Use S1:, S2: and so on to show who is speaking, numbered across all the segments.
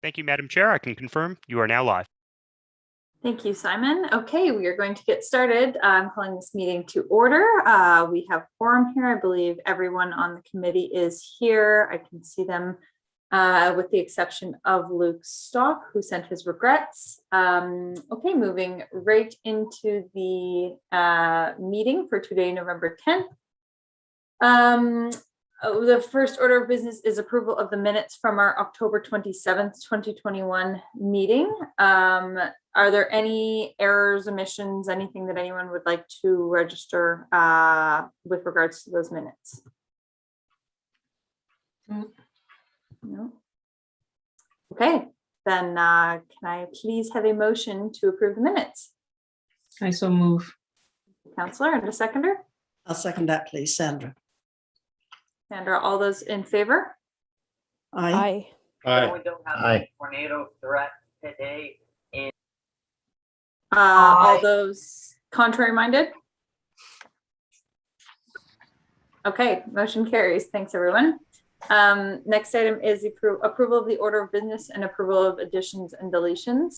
S1: Thank you, Madam Chair. I can confirm you are now live.
S2: Thank you, Simon. Okay, we are going to get started. I'm calling this meeting to order. We have quorum here. I believe everyone on the committee is here. I can see them with the exception of Luke Stock, who sent his regrets. Okay, moving right into the meeting for today, November 10th. The first order of business is approval of the minutes from our October 27th, 2021 meeting. Are there any errors, omissions, anything that anyone would like to register with regards to those minutes? No. Okay, then can I please have a motion to approve the minutes?
S3: I so move.
S2: Councillor, and a seconder?
S4: I'll second that, please, Sandra.
S2: Sandra, all those in favor?
S4: Aye.
S5: Aye.
S6: We don't have
S5: Aye.
S6: a tornado threat today.
S2: All those contrary minded? Okay, motion carries. Thanks, everyone. Next item is the approval of the order of business and approval of additions and deletions.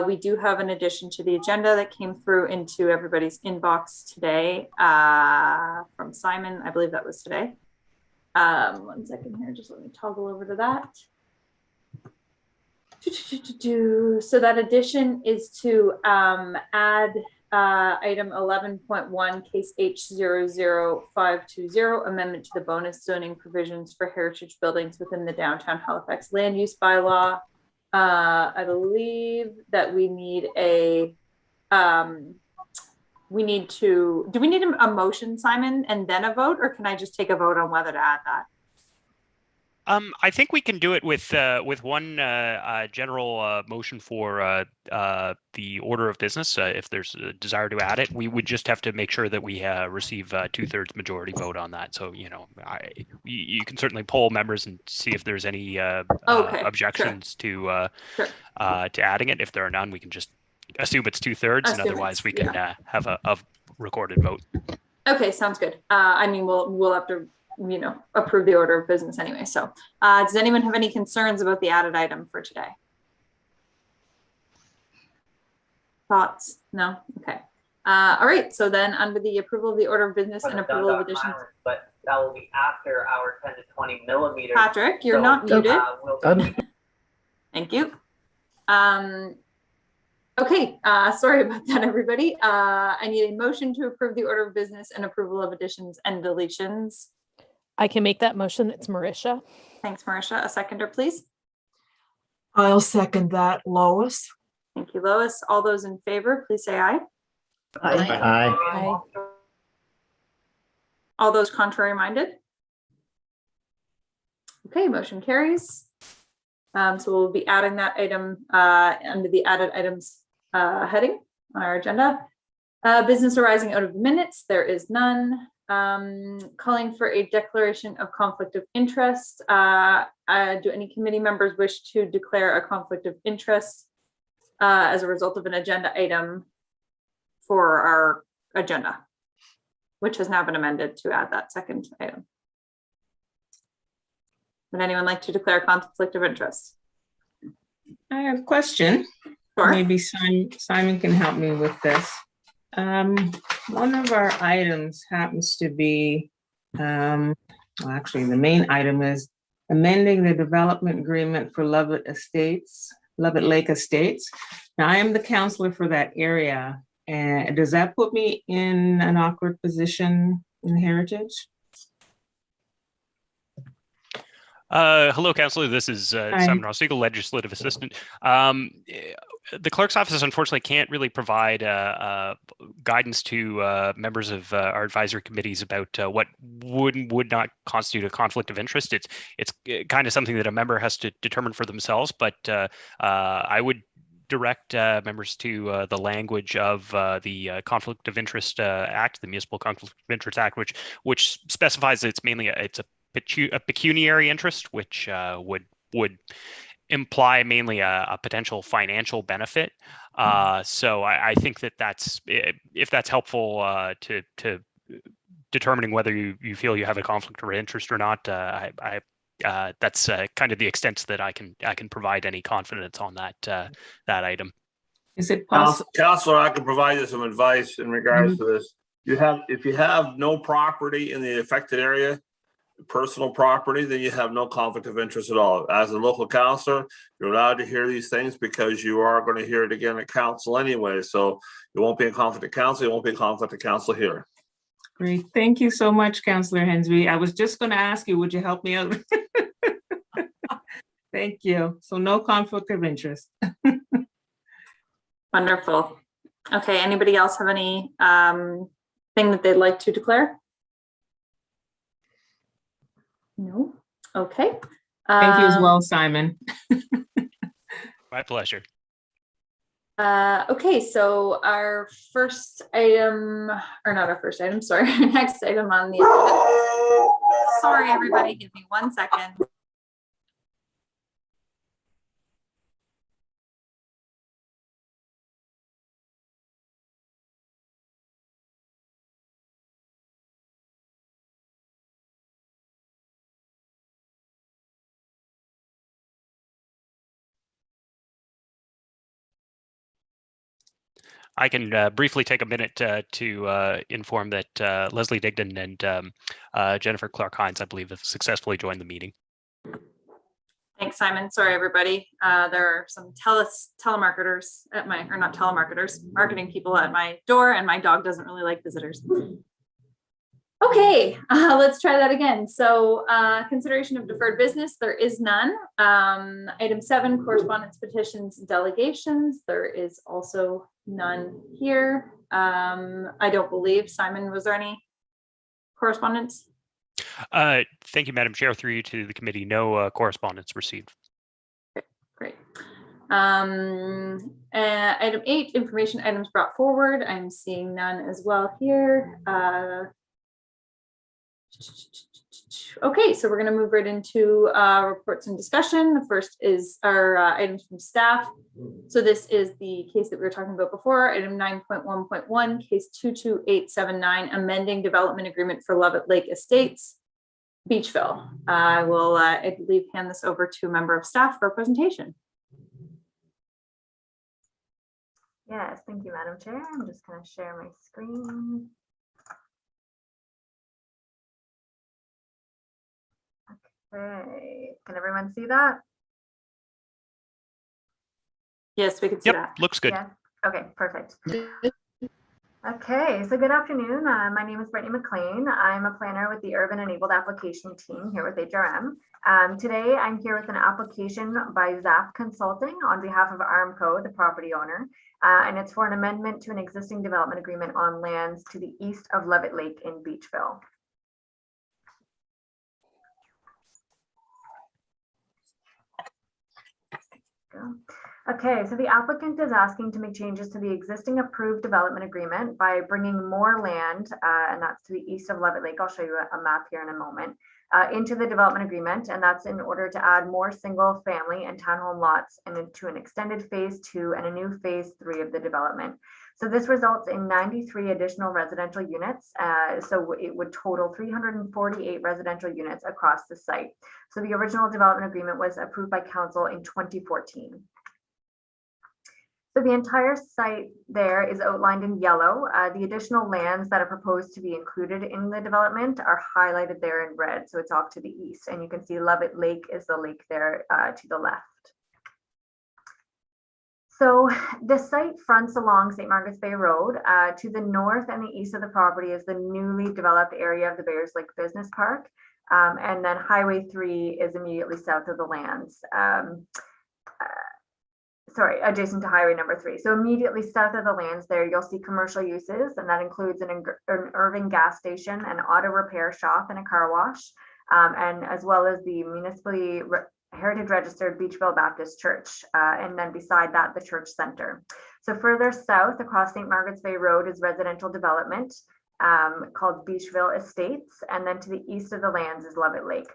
S2: We do have an addition to the agenda that came through into everybody's inbox today from Simon. I believe that was today. 1 second here, just let me toggle over to that. So that addition is to add item 11.1 case H00520 amendment to the bonus zoning provisions for heritage buildings within the downtown Halifax land use bylaw. I believe that we need a do we need a motion, Simon, and then a vote, or can I just take a vote on whether to add that?
S1: I think we can do it with one general motion for the order of business. If there's a desire to add it, we would just have to make sure that we receive 2/3 majority vote on that. So, you know, you can certainly poll members and see if there's any objections to adding it. If there are none, we can just assume it's 2/3, and otherwise we can have a recorded vote. Okay,
S2: sounds good. I mean, we'll have to, you know, approve the order of business anyway. So does anyone have any concerns about the added item for today? Thoughts? No? Okay. All right. So then under the approval of the order of business and approval of additions.
S6: But that will be after our 10 to 20 millimeters.
S2: Patrick, you're not muted. Thank you. Okay, sorry about that, everybody. I need a motion to approve the order of business and approval of additions and deletions.
S7: I can make that motion. It's Marisha.
S2: Thanks, Marisha. A seconder, please.
S3: I'll second that, Lois.
S2: Thank you, Lois. All those in favor, please say aye.
S5: Aye.
S7: Aye.
S2: All those contrary minded? Okay, motion carries. So we'll be adding that item under the added items heading on our agenda. Business arising out of minutes, there is none. Calling for a declaration of conflict of interest. Do any committee members wish to declare a conflict of interest as a result of an agenda item for our agenda, which has now been amended to add that second item? Would anyone like to declare a conflict of interest?
S3: I have a question.
S2: Sure.
S3: Maybe Simon can help me with this. One of our items happens to be, well, actually the main item is amending the development agreement for Lovett Lake Estates. Now I am the counselor for that area. And does that put me in an awkward position in heritage?
S1: Hello, Councillor. This is Simon Rossiegel, Legislative Assistant. The Clerk's Office, unfortunately, can't really provide guidance to members of our advisory committees about what would not constitute a conflict of interest. It's kind of something that a member has to determine for themselves, but I would direct members to the language of the Conflict of Interest Act, the Municipal Conflict of Interest Act, which specifies that it's mainly a pecuniary interest, which would imply mainly a potential financial benefit. So I think that's, if that's helpful to determining whether you feel you have a conflict of interest or not, that's kind of the extent that I can provide any confidence on that item.
S3: Is it possible?
S8: Counselor, I can provide you some advice in regards to this. If you have no property in the affected area, personal property, then you have no conflict of interest at all. As a local counselor, you're allowed to hear these things because you are going to hear it again at council anyway. So it won't be a conflict of council. It won't be a conflict of council here.
S3: Great. Thank you so much, Councillor Hensby. I was just going to ask you, would you help me out? Thank you. So no conflict of interest.
S2: Wonderful. Okay, anybody else have any thing that they'd like to declare? No. Okay.
S3: Thank you as well, Simon.
S1: My pleasure.
S2: Okay, so our first item, or not our first item, sorry, our next item on the agenda. Sorry, everybody, give me 1 second.
S1: I can briefly take a minute to inform that Leslie Digdon and Jennifer Clark-Hines, I believe, have successfully joined the meeting.
S2: Thanks, Simon. Sorry, everybody. There are some telemarketers at my, or not telemarketers, marketing people at my door, and my dog doesn't really like visitors. Okay, let's try that again. So consideration of deferred business, there is none. Item 7, correspondence, petitions, delegations. There is also none here. I don't believe. Simon, was there any correspondence?
S1: Thank you, Madam Chair. Through you to the committee, no correspondence received.
S2: Great. Item 8, information items brought forward. I'm seeing none as well here. Okay, so we're going to move right into reports and discussion. The first is our items from staff. So this is the case that we were talking about before, item 9.1.1, case 22879, amending development agreement for Lovett Lake Estates, Beachville. I will, I believe, hand this over to a member of staff for a presentation.
S9: Yes, thank you, Madam Chair. I'm just going to share my screen. Okay, can everyone see that?
S2: Yes, we can see that.
S1: Looks good.
S9: Yeah. Okay, perfect. Okay, so good afternoon. My name is Brittany Mclean. I'm a planner with the Urban Enabled Application team here with HRM. Today, I'm here with an application by ZAP Consulting on behalf of Armco, the property owner, and it's for an amendment to an existing development agreement on lands to the east of Lovett Lake in Beachville. Okay, so the applicant is asking to make changes to the existing approved development agreement by bringing more land, and that's to the east of Lovett Lake. I'll show you a map here in a moment, into the development agreement, and that's in order to add more single family and townhome lots and into an extended phase 2 and a new phase 3 of the development. So this results in 93 additional residential units. So it would total 348 residential units across the site. So the original development agreement was approved by council in 2014. So the entire site there is outlined in yellow. The additional lands that are proposed to be included in the development are highlighted there in red. So it's off to the east, and you can see Lovett Lake is the lake there to the left. So the site fronts along St. Margaret's Bay Road. To the north and the east of the property is the newly developed area of the Bears Lake Business Park. And then Highway 3 is immediately south of the lands. Sorry, adjacent to highway number 3. So immediately south of the lands there, you'll see commercial uses, and that includes an Irving gas station, an auto repair shop, and a car wash, and as well as the municipally heritage registered Beachville Baptist Church, and then beside that, the church center. So further south across St. Margaret's Bay Road is residential development called Beachville Estates, and then to the east of the lands is Lovett Lake.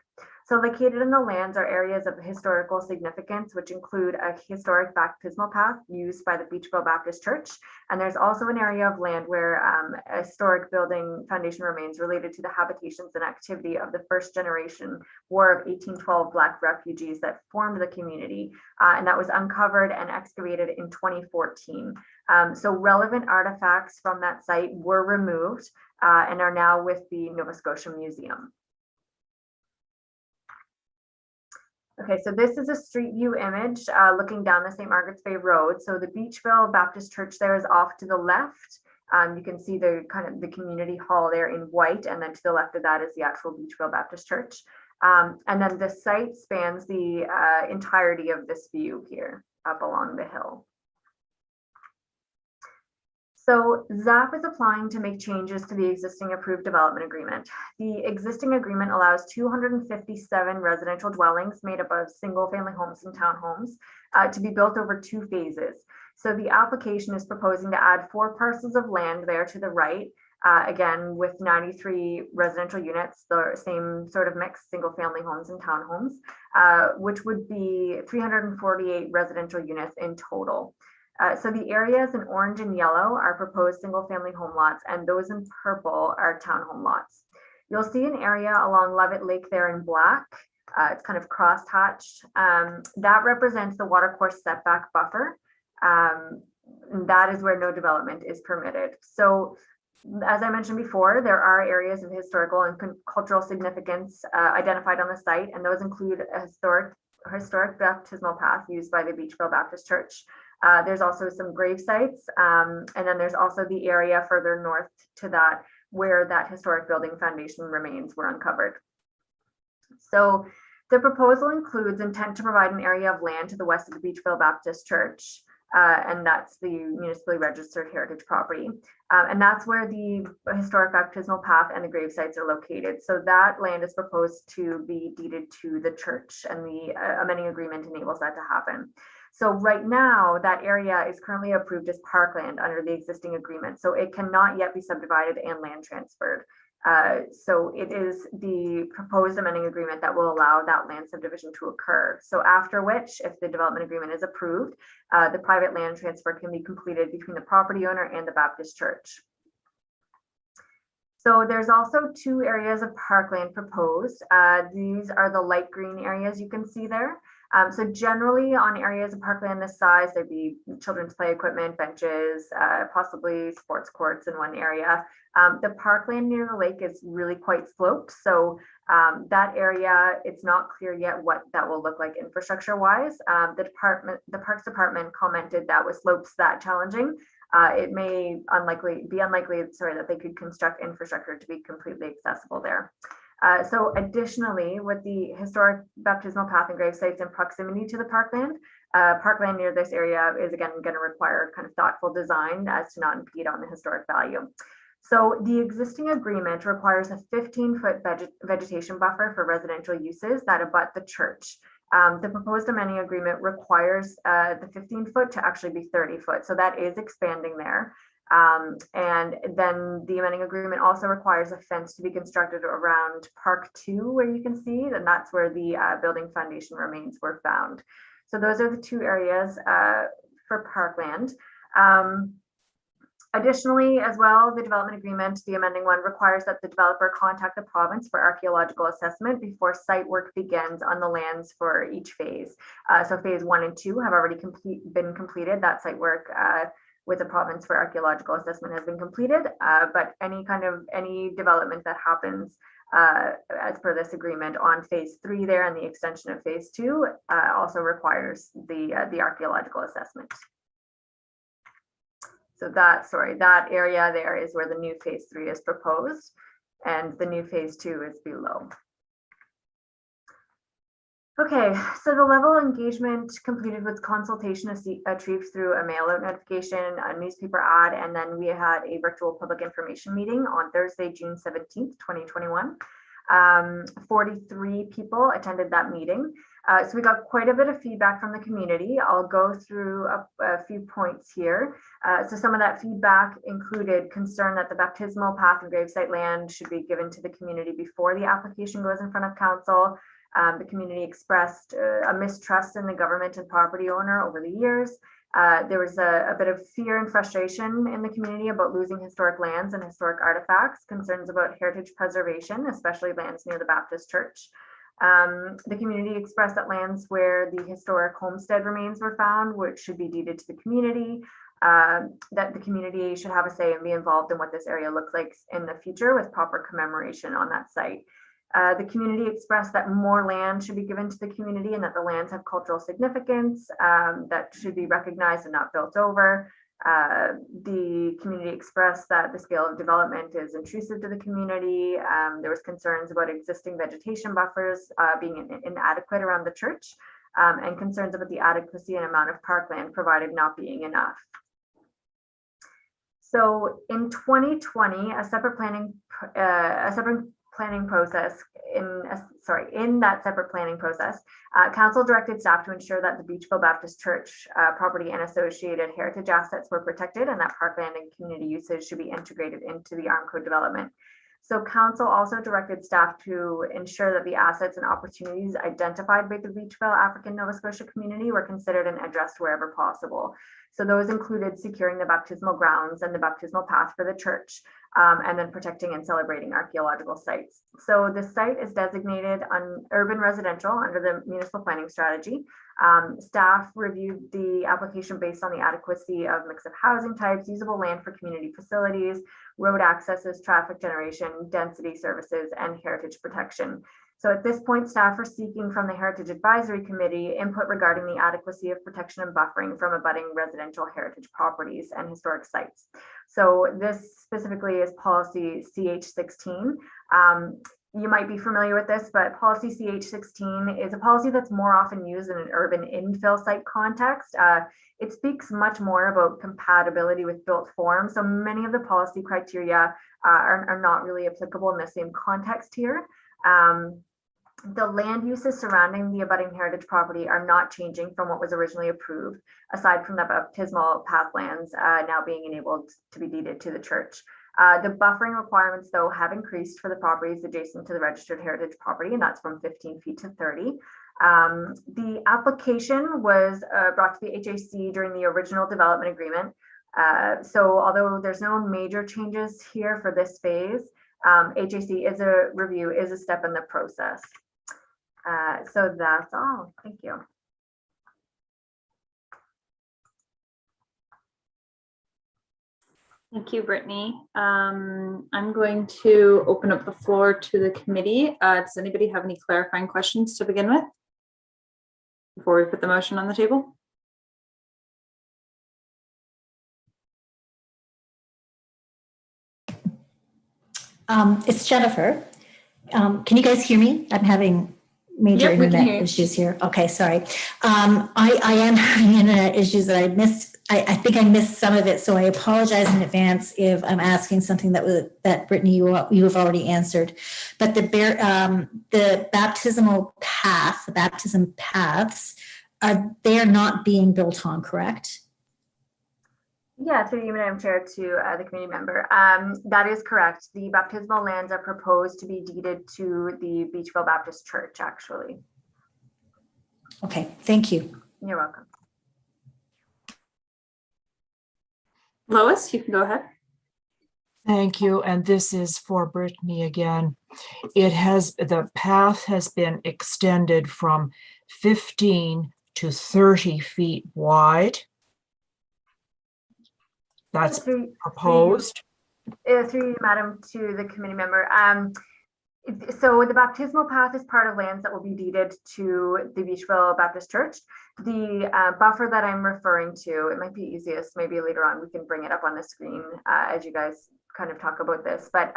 S9: So located in the lands are areas of historical significance, which include a historic baptismal path used by the Beachville Baptist Church. And there's also an area of land where a historic building foundation remains related to the habitations and activity of the first generation War of 1812 Black refugees that formed the community. And that was uncovered and excavated in 2014. So relevant artifacts from that site were removed and are now with the Nova Scotia Museum. Okay, so this is a street view image looking down the St. Margaret's Bay Road. So the Beachville Baptist Church there is off to the left. You can see the kind of the community hall there in white, and then to the left of that is the actual Beachville Baptist Church. And then the site spans the entirety of this view here up along the hill. So ZAP is applying to make changes to the existing approved development agreement. The existing agreement allows 257 residential dwellings made up of single family homes and townhomes to be built over 2 phases. So the application is proposing to add 4 parcels of land there to the right, again, with 93 residential units, the same sort of mix, single family homes and townhomes, which would be 348 residential units in total. So the areas in orange and yellow are proposed single family home lots, and those in purple are townhome lots. You'll see an area along Levitt Lake there in black. It's kind of cross-hatched. That represents the watercourse setback buffer. That is where no development is permitted. So as I mentioned before, there are areas of historical and cultural significance identified on the site, and those include a historic baptismal path used by the Beachville Baptist Church. There's also some grave sites, and then there's also the area further north to that where that historic building foundation remains were uncovered. So the proposal includes intent to provide an area of land to the west of the Beachville Baptist Church, and that's the municipally registered heritage property. And that's where the historic baptismal path and the grave sites are located. So that land is proposed to be deeded to the church, and the amending agreement enables that to happen. So right now, that area is currently approved as parkland under the existing agreement. So it cannot yet be subdivided and land transferred. So it is the proposed amending agreement that will allow that land subdivision to occur. So after which, if the development agreement is approved, the private land transfer can be completed between the property owner and the Baptist church. So there's also 2 areas of parkland proposed. These are the light green areas you can see there. So generally on areas of parkland this size, there'd be children's play equipment, benches, possibly sports courts in one area. The parkland near the lake is really quite sloped. So that area, it's not clear yet what that will look like infrastructure wise. The Parks Department commented that with slopes that challenging, it may be unlikely that they could construct infrastructure to be completely accessible there. So additionally, with the historic baptismal path and grave sites in proximity to the parkland, parkland near this area is again going to require kind of thoughtful design as to not impede on the historic value. So the existing agreement requires a 15-foot vegetation buffer for residential uses that abut the church. The proposed amending agreement requires the 15-foot to actually be 30-foot. So that is expanding there. And then the amending agreement also requires a fence to be constructed around Park 2, where you can see, and that's where the building foundation remains were found. So those are the 2 areas for parkland. Additionally, as well, the development agreement, the amending one, requires that the developer contact the province for archaeological assessment before site work begins on the lands for each phase. So phase 1 and 2 have already been completed. That site work with the province for archaeological assessment has been completed, but any development that happens as per this agreement on phase 3 there and the extension of phase 2 also requires the archaeological assessment. So that area there is where the new phase 3 is proposed, and the new phase 2 is below. Okay, so the level of engagement completed with consultation achieved through a mail out notification, a newspaper ad, and then we had a virtual public information meeting on Thursday, June 17th, 2021. 43 people attended that meeting. So we got quite a bit of feedback from the community. I'll go through a few points here. So some of that feedback included concern that the baptismal path and gravesite land should be given to the community before the application goes in front of council. The community expressed a mistrust in the government and property owner over the years. There was a bit of fear and frustration in the community about losing historic lands and historic artifacts, concerns about heritage preservation, especially lands near the Baptist church. The community expressed that lands where the historic homestead remains were found, which should be deeded to the community, that the community should have a say and be involved in what this area looks like in the future with proper commemoration on that site. The community expressed that more land should be given to the community and that the lands have cultural significance that should be recognized and not built over. The community expressed that the scale of development is intrusive to the community. There was concerns about existing vegetation buffers being inadequate around the church, and concerns about the adequacy and amount of parkland provided not being enough. So in 2020, in that separate planning process, council directed staff to ensure that the Beachville Baptist Church property and associated heritage assets were protected and that parkland and community usage should be integrated into the ARM Code development. So council also directed staff to ensure that the assets and opportunities identified by the Beachville African Nova Scotia community were considered and addressed wherever possible. So those included securing the baptismal grounds and the baptismal path for the church, and then protecting and celebrating archaeological sites. So the site is designated on urban residential under the municipal planning strategy. Staff reviewed the application based on the adequacy of mix of housing types, usable land for community facilities, road accesses, traffic generation, density services, and heritage protection. So at this point, staff are seeking from the Heritage Advisory Committee input regarding the adequacy of protection and buffering from abutting residential heritage properties and historic sites. So this specifically is policy CH16. You might be familiar with this, but policy CH16 is a policy that's more often used in an urban infill site context. It speaks much more about compatibility with built form. So many of the policy criteria are not really applicable in the same context here. The land uses surrounding the abutting heritage property are not changing from what was originally approved, aside from the baptismal pathlands now being enabled to be deeded to the church. The buffering requirements, though, have increased for the properties adjacent to the registered heritage property, and that's from 15 feet to 30. The application was brought to the HAC during the original development agreement. So although there's no major changes here for this phase, HAC is a step in the process. So that's all. Thank you.
S2: Thank you, Brittany. I'm going to open up the floor to the committee. Does anybody have any clarifying questions to begin with before we put the motion on the table?
S10: It's Jennifer. Can you guys hear me? I'm having major internet issues here. Okay, sorry. I am having internet issues that I missed. I think I missed some of it, so I apologize in advance if I'm asking something that Brittany you have already answered. But the baptismal path, the baptism paths, they are not being built on, correct?
S9: Yeah, through you, Madam Chair, to the committee member. That is correct. The baptismal lands are proposed to be deeded to the Beachville Baptist Church, actually.
S10: Okay, thank you.
S9: You're welcome.
S2: Lois, you can go ahead.
S11: Thank you. And this is for Brittany again. The path has been extended from 15 to 30 feet wide. That's proposed.
S9: Through you, Madam, to the committee member. So the baptismal path is part of lands that will be deeded to the Beachville Baptist Church. The buffer that I'm referring to, it might be easiest, maybe later on we can bring it up on the screen as you guys kind of talk about this. But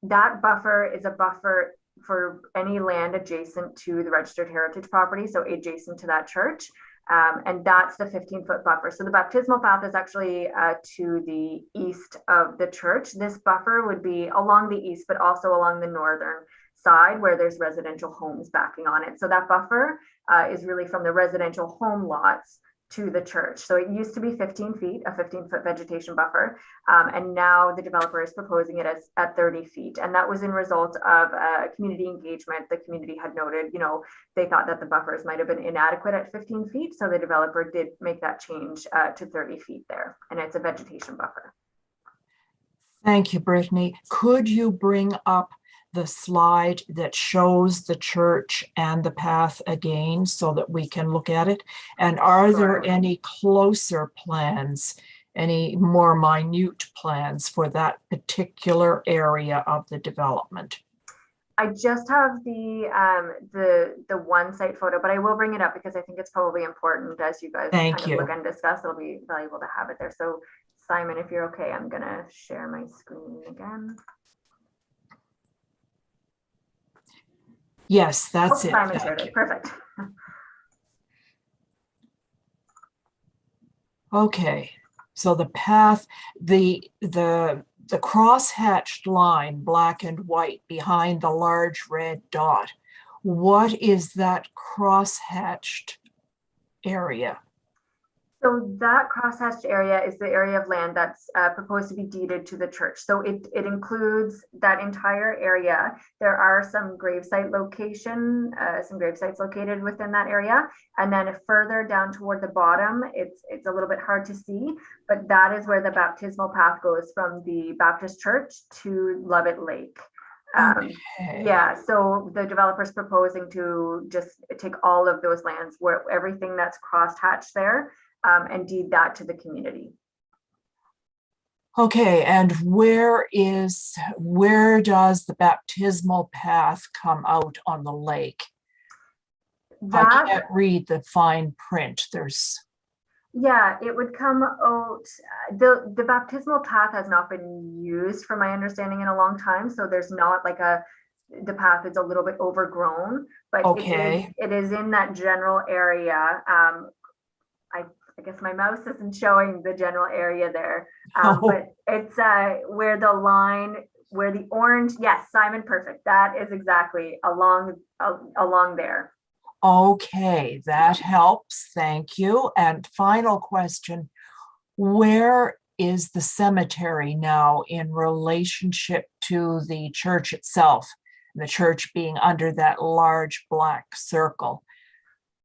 S9: that buffer is a buffer for any land adjacent to the registered heritage property, so adjacent to that church. And that's the 15-foot buffer. So the baptismal path is actually to the east of the church. This buffer would be along the east, but also along the northern side where there's residential homes backing on it. So that buffer is really from the residential home lots to the church. So it used to be 15 feet, a 15-foot vegetation buffer, and now the developer is proposing it as at 30 feet. And that was in result of community engagement. The community had noted, they thought that the buffers might have been inadequate at 15 feet. So the developer did make that change to 30 feet there, and it's a vegetation buffer.
S11: Thank you, Brittany. Could you bring up the slide that shows the church and the path again so that we can look at it? And are there any closer plans, any more minute plans for that particular area of the development?
S9: I just have the one site photo, but I will bring it up because I think it's probably important as you guys look and discuss. It'll be valuable to have it there. So Simon, if you're okay, I'm gonna share my screen again.
S11: Yes, that's it.
S9: Simon shared it. Perfect.
S11: Okay, so the path, the cross-hatched line, black and white, behind the large red dot. What is that cross-hatched area?
S9: So that crosshatched area is the area of land that's proposed to be deeded to the church. So it includes that entire area. There are some gravesite some grave sites located within that area. And then further down toward the bottom, it's a little bit hard to see, but that is where the baptismal path goes from the Baptist church to Lovett Lake. Yeah, so the developer's proposing to just take all of those lands, where everything that's crosshatched there, and deed that to the community.
S11: Okay, and where does the baptismal path come out on the lake? I can't read the fine print.
S9: Yeah, it would come out. The baptismal path has not been used, from my understanding, in a long time. So there's not like the path is a little bit overgrown, but it is in that general area. I guess my mouse isn't showing the general area there, but it's where the orange, yes, Simon, perfect. That is exactly along there.
S11: Okay, that helps. Thank you. And final question, where is the cemetery now in relationship to the church itself? The church being under that large black circle.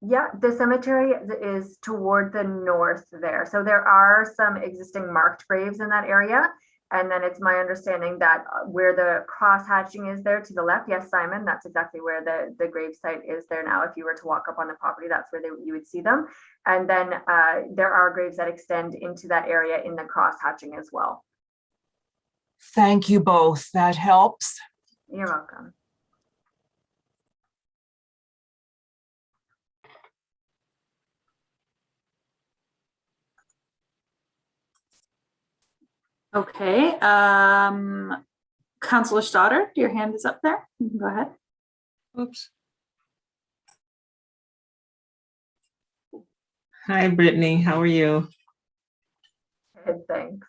S9: Yeah, the cemetery is toward the north there. So there are some existing marked graves in that area. And then it's my understanding that where the cross hatching is there to the left, yes, Simon, that's exactly where the grave site is there now. If you were to walk up on the property, that's where you would see them. And then there are graves that extend into that area in the cross hatching as well.
S11: Thank you both. That helps.
S9: You're welcome.
S2: Okay, Councillor Stoddard, your hand is up there. You can go ahead.
S3: Oops. Hi, Brittany. How are you?
S9: Good, thanks.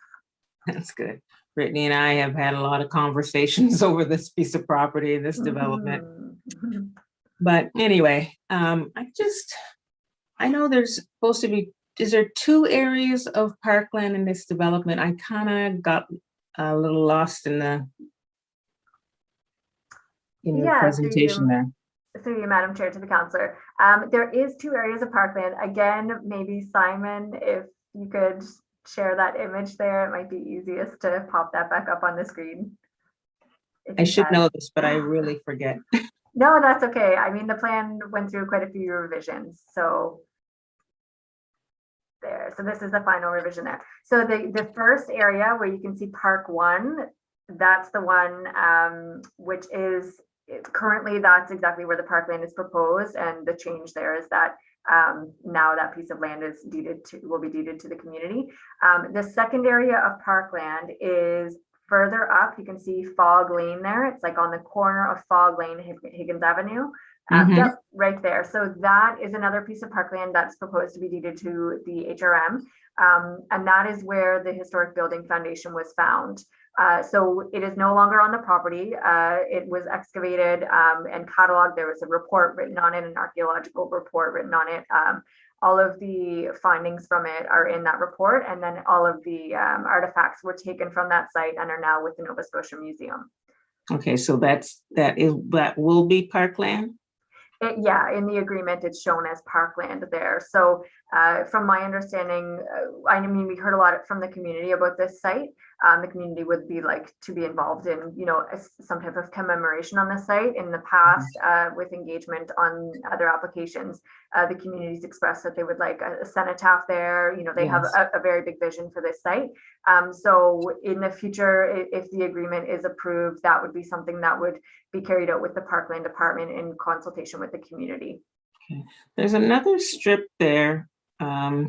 S3: That's good. Brittany and I have had a lot of conversations over this piece of property, this development. But anyway, I know there's supposed to be, is there 2 areas of parkland in this development? I kind of got a little lost in the presentation there.
S9: Through you, Madam Chair, to the councillor. There is 2 areas of parkland. Again, maybe Simon, if you could share that image there, it might be easiest to pop that back up on the screen.
S3: I should know this, but I really forget.
S9: No, that's okay. I mean, the plan went through quite a few revisions, so there. So this is the final revision there. So the first area where you can see Park 1, that's the one which is currently, that's exactly where the parkland is proposed, and the change there is that now that piece of land is will be deeded to the community. The second area of parkland is further up. You can see Fog Lane there. It's like on the corner of Fog Lane, Higgins Avenue. Yep, right there. So that is another piece of parkland that's proposed to be deeded to the HRM. And that is where the historic building foundation was found. So it is no longer on the property. It was excavated and cataloged. There was a report written on it, an archaeological report written on it all of the findings from it are in that report, and then all of the artifacts were taken from that site and are now with the Nova Scotia Museum.
S3: Okay, so that will be parkland?
S9: Yeah, in the agreement, it's shown as parkland there. So from my understanding, I mean, we heard a lot from the community about this site. The community would be like to be involved in, you know, some type of commemoration on the site. In the past, with engagement on other applications, the communities expressed that they would like a cenotaph there. You know, they have a very big vision for this site. So in the future, if the agreement is approved, that would be something that would be carried out with the Parkland Department in consultation with the community.
S3: Okay. There's another strip there, I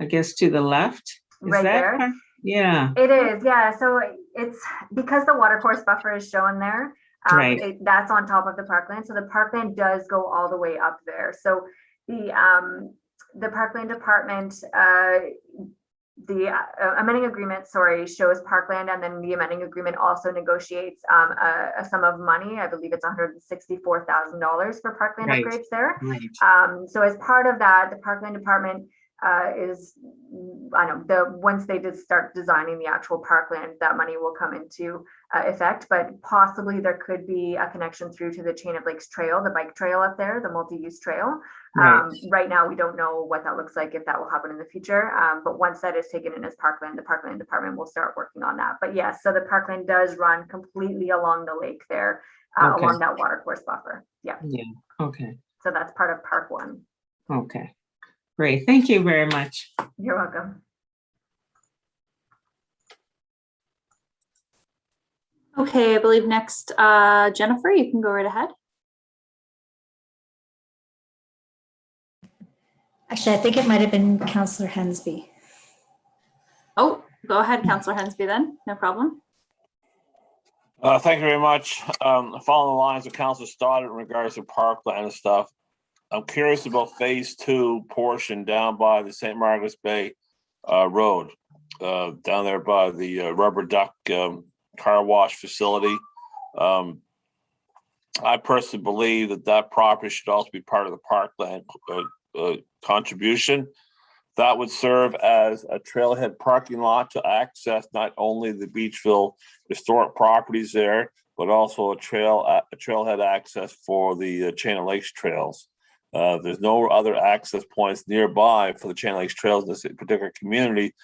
S3: guess to the left. Is
S9: right
S3: that
S9: there?
S3: Yeah.
S9: It is, yeah. So it's because the watercourse buffer is shown there.
S3: Right.
S9: That's on top of the parkland. So the parkland does go all the way up there. So the Parkland Department, the amending agreement, shows parkland, and then the amending agreement also negotiates a sum of money. I believe it's $164,000 for parkland upgrades there.
S3: Right.
S9: So as part of that, the Parkland Department once they did start designing the actual parkland, that money will come into effect, but possibly there could be a connection through to the Chain of Lakes Trail, the bike trail up there, the multi-use trail. Right now, we don't know what that looks like, if that will happen in the future. But once that is taken in as parkland, the Parkland Department will start working on that. But yes, so the parkland does run completely along the lake there, along that watercourse buffer. Yeah.
S3: Yeah. Okay.
S9: So that's part of Park 1.
S3: Okay. Great. Thank you very much.
S9: You're welcome.
S2: Okay, I believe next, Jennifer, you can go right ahead.
S10: Actually, I think it might have been Councillor Hensby.
S2: Oh, go ahead, Councillor Hensby then, no problem.
S8: Thank you very much. Following the lines of Councillor Stoddard in regards to parkland and stuff, I'm curious about phase 2 portion down by the St. Margaret's Bay Road, down there by the rubber duck car wash facility. I personally believe that property should also be part of the parkland contribution. That would serve as a trailhead parking lot to access not only the Beachville historic properties there, but also a trailhead access for the Chain of Lakes trails. There's no other access points nearby for the Chain of Lakes trails in this particular community.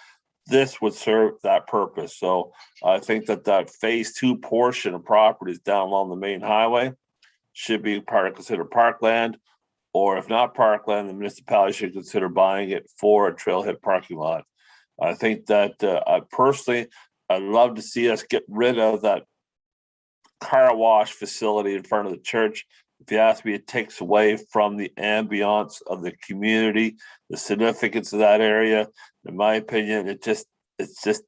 S8: This would serve that purpose. So I think that phase 2 portion of properties down along the main highway should be considered parkland, or if not parkland, the municipality should consider buying it for a trailhead parking lot. I think that I'd love to see us get rid of that car wash facility in front of the church. If you ask me, it takes away from the ambiance of the community, the significance of that area. In my opinion, it just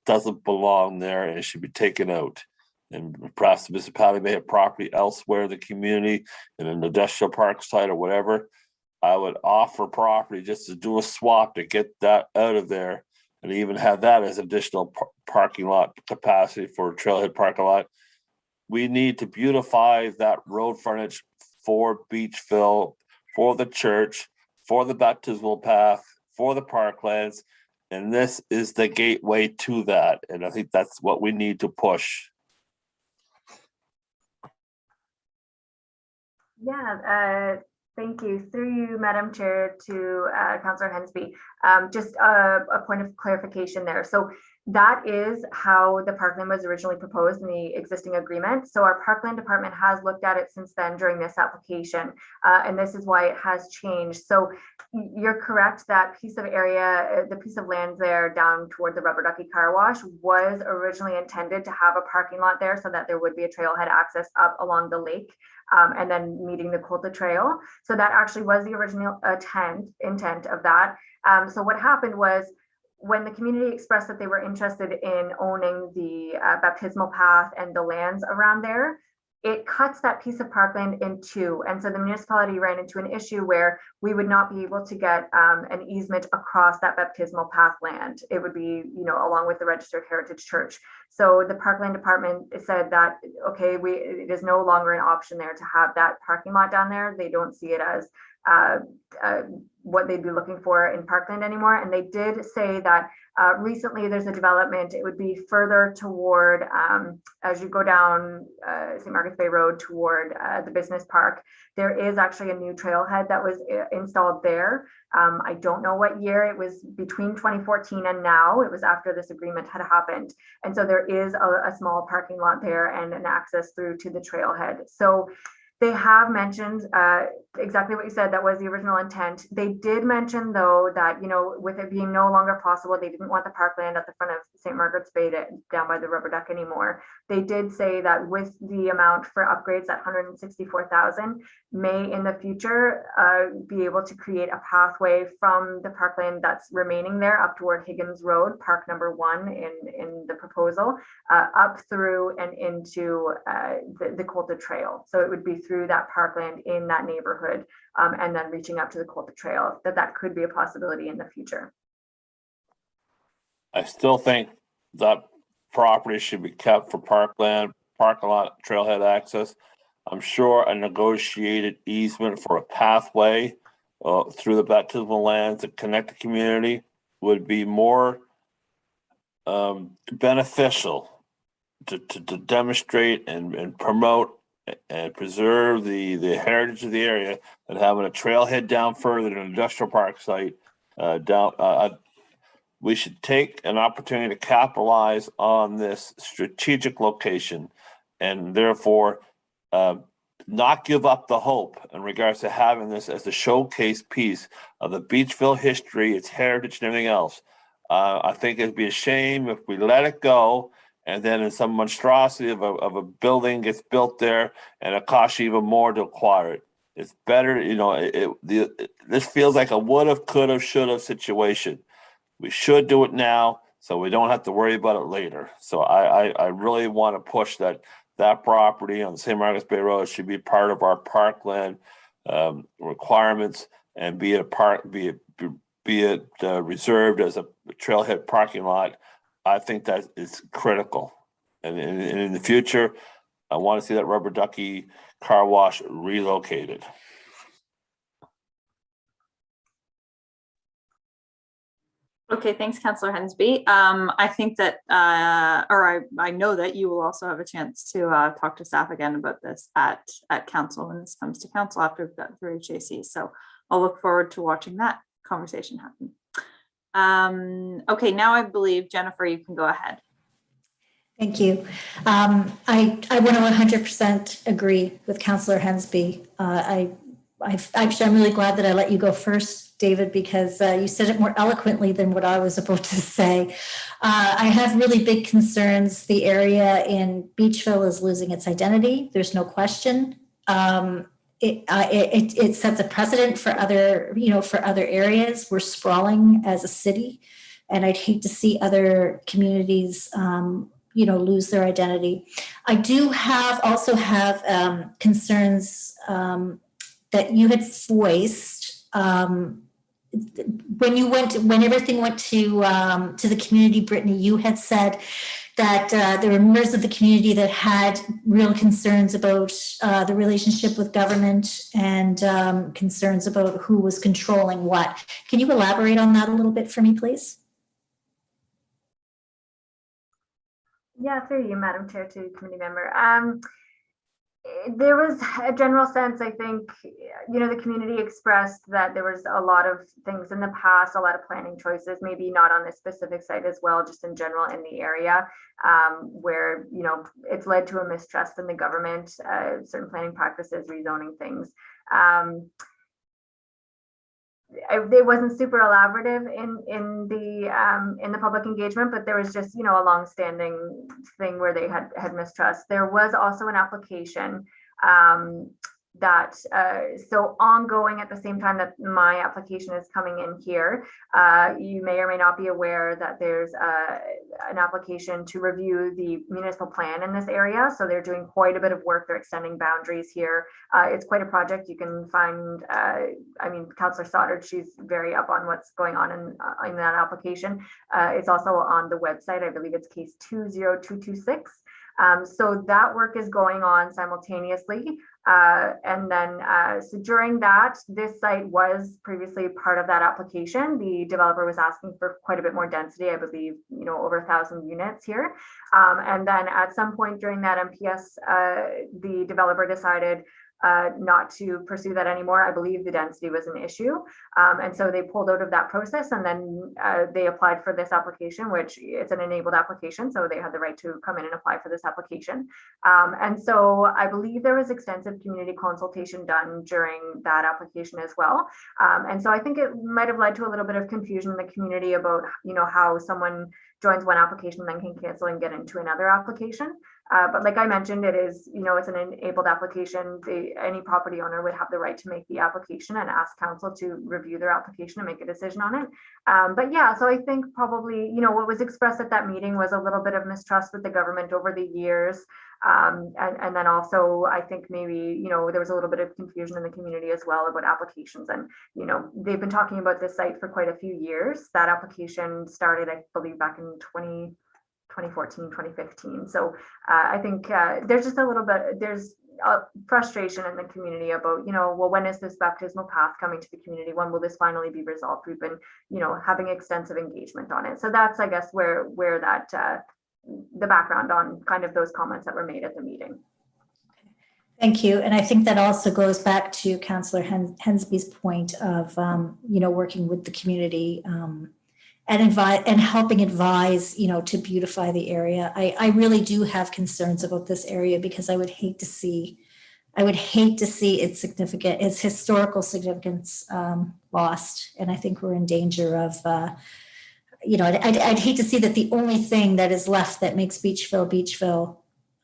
S8: doesn't belong there, and it should be taken out. And perhaps the municipality may have property elsewhere in the community, in an industrial park site or whatever. I would offer property just to do a swap to get that out of there, and even have that as additional parking lot capacity for a trailhead parking lot. We need to beautify that road frontage for Beachville, for the church, for the baptismal path, for the parklands, and this is the gateway to that. And I think that's what we need to push.
S9: Yeah, thank you. Through you, Madam Chair, to Councillor Hensby. Just a point of clarification there. So that is how the parkland was originally proposed in the existing agreement. So our Parkland Department has looked at it since then during this application, and this is why it has changed. So you're correct, that piece of area, the piece of land there down toward the rubber ducky car wash was originally intended to have a parking lot there so that there would be a trailhead access up along the lake, and then meeting the Colta Trail. So that actually was the original intent of that. So what happened was, when the community expressed that they were interested in owning the baptismal path and the lands around there, it cuts that piece of parkland in two. And so the municipality ran into an issue where we would not be able to get an easement across that baptismal path land. It would be, along with the registered heritage church. So the parkland department said that, okay, it is no longer an option there to have that parking lot down there. They don't see it as what they'd be looking for in parkland anymore. And they did say that recently there's a development. It would be further toward, as you go down St. Margaret's Bay Road toward the business park, there is actually a new trailhead that was installed there. I don't know what year. It was between 2014 and now. It was after this agreement had happened. And so there is a small parking lot there and an access through to the trailhead. So they have mentioned exactly what you said. That was the original intent. They did mention, though, that, with it being no longer possible, they didn't want the parkland at the front of St. Margaret's Bay down by the rubber duck anymore. They did say that with the amount for upgrades at 164,000 may in the future be able to create a pathway from the parkland that's remaining there up toward Higgins Road, park number 1 in the proposal, up through and into the Colta Trail. So it would be through that parkland in that neighborhood, and then reaching up to the Colta Trail. That could be a possibility in the future.
S8: I still think that property should be kept for parkland, parking lot, trailhead access. I'm sure a negotiated easement for a pathway through the baptismal lands to connect the community would be more beneficial to demonstrate and promote and preserve the heritage of the area than having a trailhead down further to an industrial park site we should take an opportunity to capitalize on this strategic location and therefore not give up the hope in regards to having this as the showcase piece of the Beachville history, its heritage, and everything else. I think it'd be a shame if we let it go and then in some monstrosity of a building gets built there and it costs you even more to acquire it. It's better, this feels like a would have, could have, should have situation. We should do it now so we don't have to worry about it later. So I really want to push that property on the St. Margaret's Bay Road should be part of our parkland requirements and be it reserved as a trailhead parking lot. I think that is critical. And in the future, I want to see that rubber ducky car wash relocated.
S2: Okay, thanks, Councillor Hensby. I think that, I know that you will also have a chance to talk to staff again about this at council when this comes to council after we've got through HAC. So I'll look forward to watching that conversation happen. Okay, now I believe, Jennifer, you can go ahead.
S10: Thank you. I want to 100% agree with Councillor Hensby. I'm really glad that I let you go first, David, because you said it more eloquently than what I was about to say. I have really big concerns. The area in Beachville is losing its identity. There's no question. It sets a precedent for other areas. We're sprawling as a city, and I'd hate to see other communities lose their identity. I do also have concerns that you had voiced when everything went to the community. Brittany, you had said that there were members of the community that had real concerns about the relationship with government and concerns about who was controlling what. Can you elaborate on that a little bit for me, please?
S9: Yeah, through you, Madam Chair, to committee member. There was a general sense, I think, the community expressed that there was a lot of things in the past, a lot of planning choices, maybe not on this specific site as well, just in general in the area, where, it's led to a mistrust in the government, certain planning practices, rezoning things. It wasn't super elaborative in the public engagement, but there was just a long-standing thing where they had mistrust. There was also an application that so ongoing at the same time that my application is coming in here. You may or may not be aware that there's an application to review the municipal plan in this area. So they're doing quite a bit of work. They're extending boundaries here. It's quite a project. You can find, I mean, Councillor Stoddard, she's very up on what's going on in that application. It's also on the website. I believe it's case 20226. So that work is going on simultaneously. And then, so during that, this site was previously part of that application. The developer was asking for quite a bit more density, I believe, you know, over 1,000 units here. And then at some point during that MPS, the developer decided not to pursue that anymore. I believe the density was an issue. And so they pulled out of that process, and then they applied for this application, which it's an enabled application. So they had the right to come in and apply for this application. And so I believe there was extensive community consultation done during that application as well. And so I think it might have led to a little bit of confusion in the community about, you know, how someone joins one application and then can cancel and get into another application. But like I mentioned, it is, you know, it's an enabled application. Any property owner would have the right to make the application and ask council to review their application and make a decision on it. But yeah, so I think probably, you know, what was expressed at that meeting was a little bit of mistrust with the government over the years. And then also, I think maybe, you know, there was a little bit of confusion in the community as well about applications. And, you know, they've been talking about this site for quite a few years. That application started, I believe, back in 2014, 2015. So I think there's just a little bit, there's frustration in the community about, you know, well, when is this baptismal path coming to the community? When will this finally be resolved? We've been, you know, having extensive engagement on it. So that's, I guess, where that, the background on kind of those comments that were made at the meeting.
S10: Thank you. And I think that also goes back to Councillor Hensby's point of, you know, working with the community and helping advise, you know, to beautify the area. I really do have concerns about this area because I would hate to see its significant, its historical significance lost. And I think we're in danger of, you know, I'd hate to see that the only thing that is left that makes Beachville,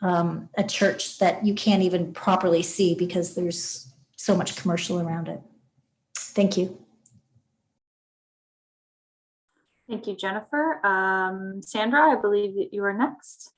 S10: a church that you can't even properly see because there's so much commercial around it. Thank you.
S2: Thank you, Jennifer. Sandra, I believe that you are next.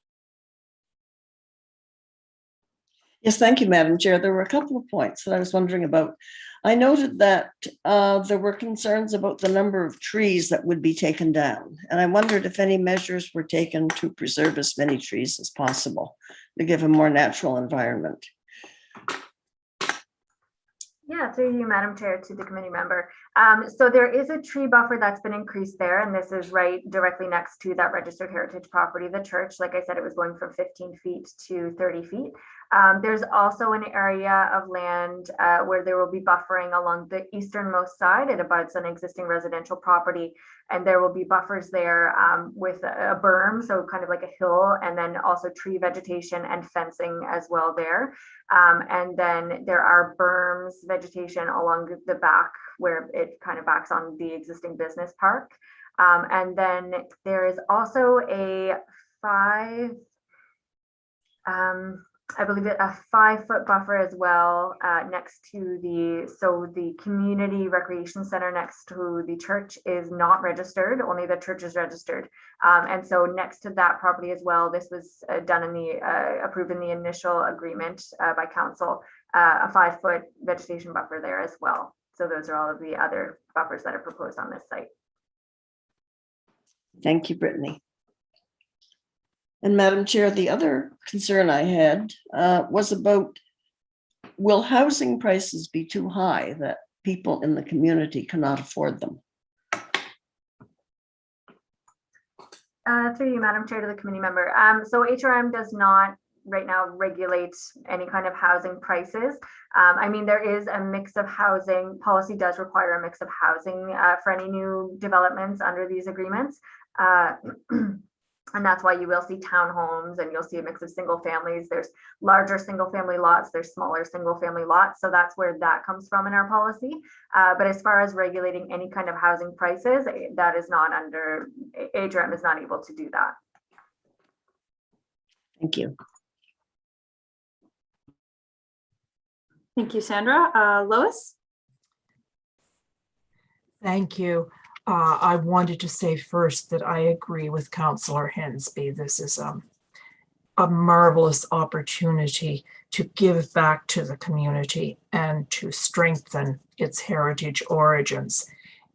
S4: Yes, thank you, Madam Chair. There were a couple of points that I was wondering about. I noted that there were concerns about the number of trees that would be taken down. And I wondered if any measures were taken to preserve as many trees as possible to give a more natural environment.
S9: Yeah, through you, Madam Chair, to the committee member. So there is a tree buffer that's been increased there, and this is right directly next to that registered heritage property, the church. Like I said, it was going from 15 feet to 30 feet. There's also an area of land where there will be buffering along the easternmost side. It abuts an existing residential property, and there will be buffers there with a berm, so kind of like a hill, and then also tree vegetation and fencing as well there. And then there are berms, vegetation along the back where it kind of backs on the existing business park. And then there is also a I believe a 5-foot buffer as well next to the community recreation center next to the church is not registered, only the church is registered. And so next to that property as well, this was done in the approved in the initial agreement by council, a 5-foot vegetation buffer there as well. So those are all of the other buffers that are proposed on this site.
S4: Thank you, Brittany. And Madam Chair, the other concern I had was about, will housing prices be too high that people in the community cannot afford them?
S9: Through you, Madam Chair, to the committee member. So HRM does not right now regulate any kind of housing prices. I mean, there is a mix of housing. Policy does require a mix of housing for any new developments under these agreements. And that's why you will see townhomes and you'll see a mix of single families. There's larger single family lots, there's smaller single family lots. So that's where that comes from in our policy. But as far as regulating any kind of housing prices, that is not under, HRM is not able to do that.
S4: Thank you.
S2: Thank you, Sandra. Lois?
S11: Thank you. I wanted to say first that I agree with Councillor Hensby. This is a marvelous opportunity to give back to the community and to strengthen its heritage origins.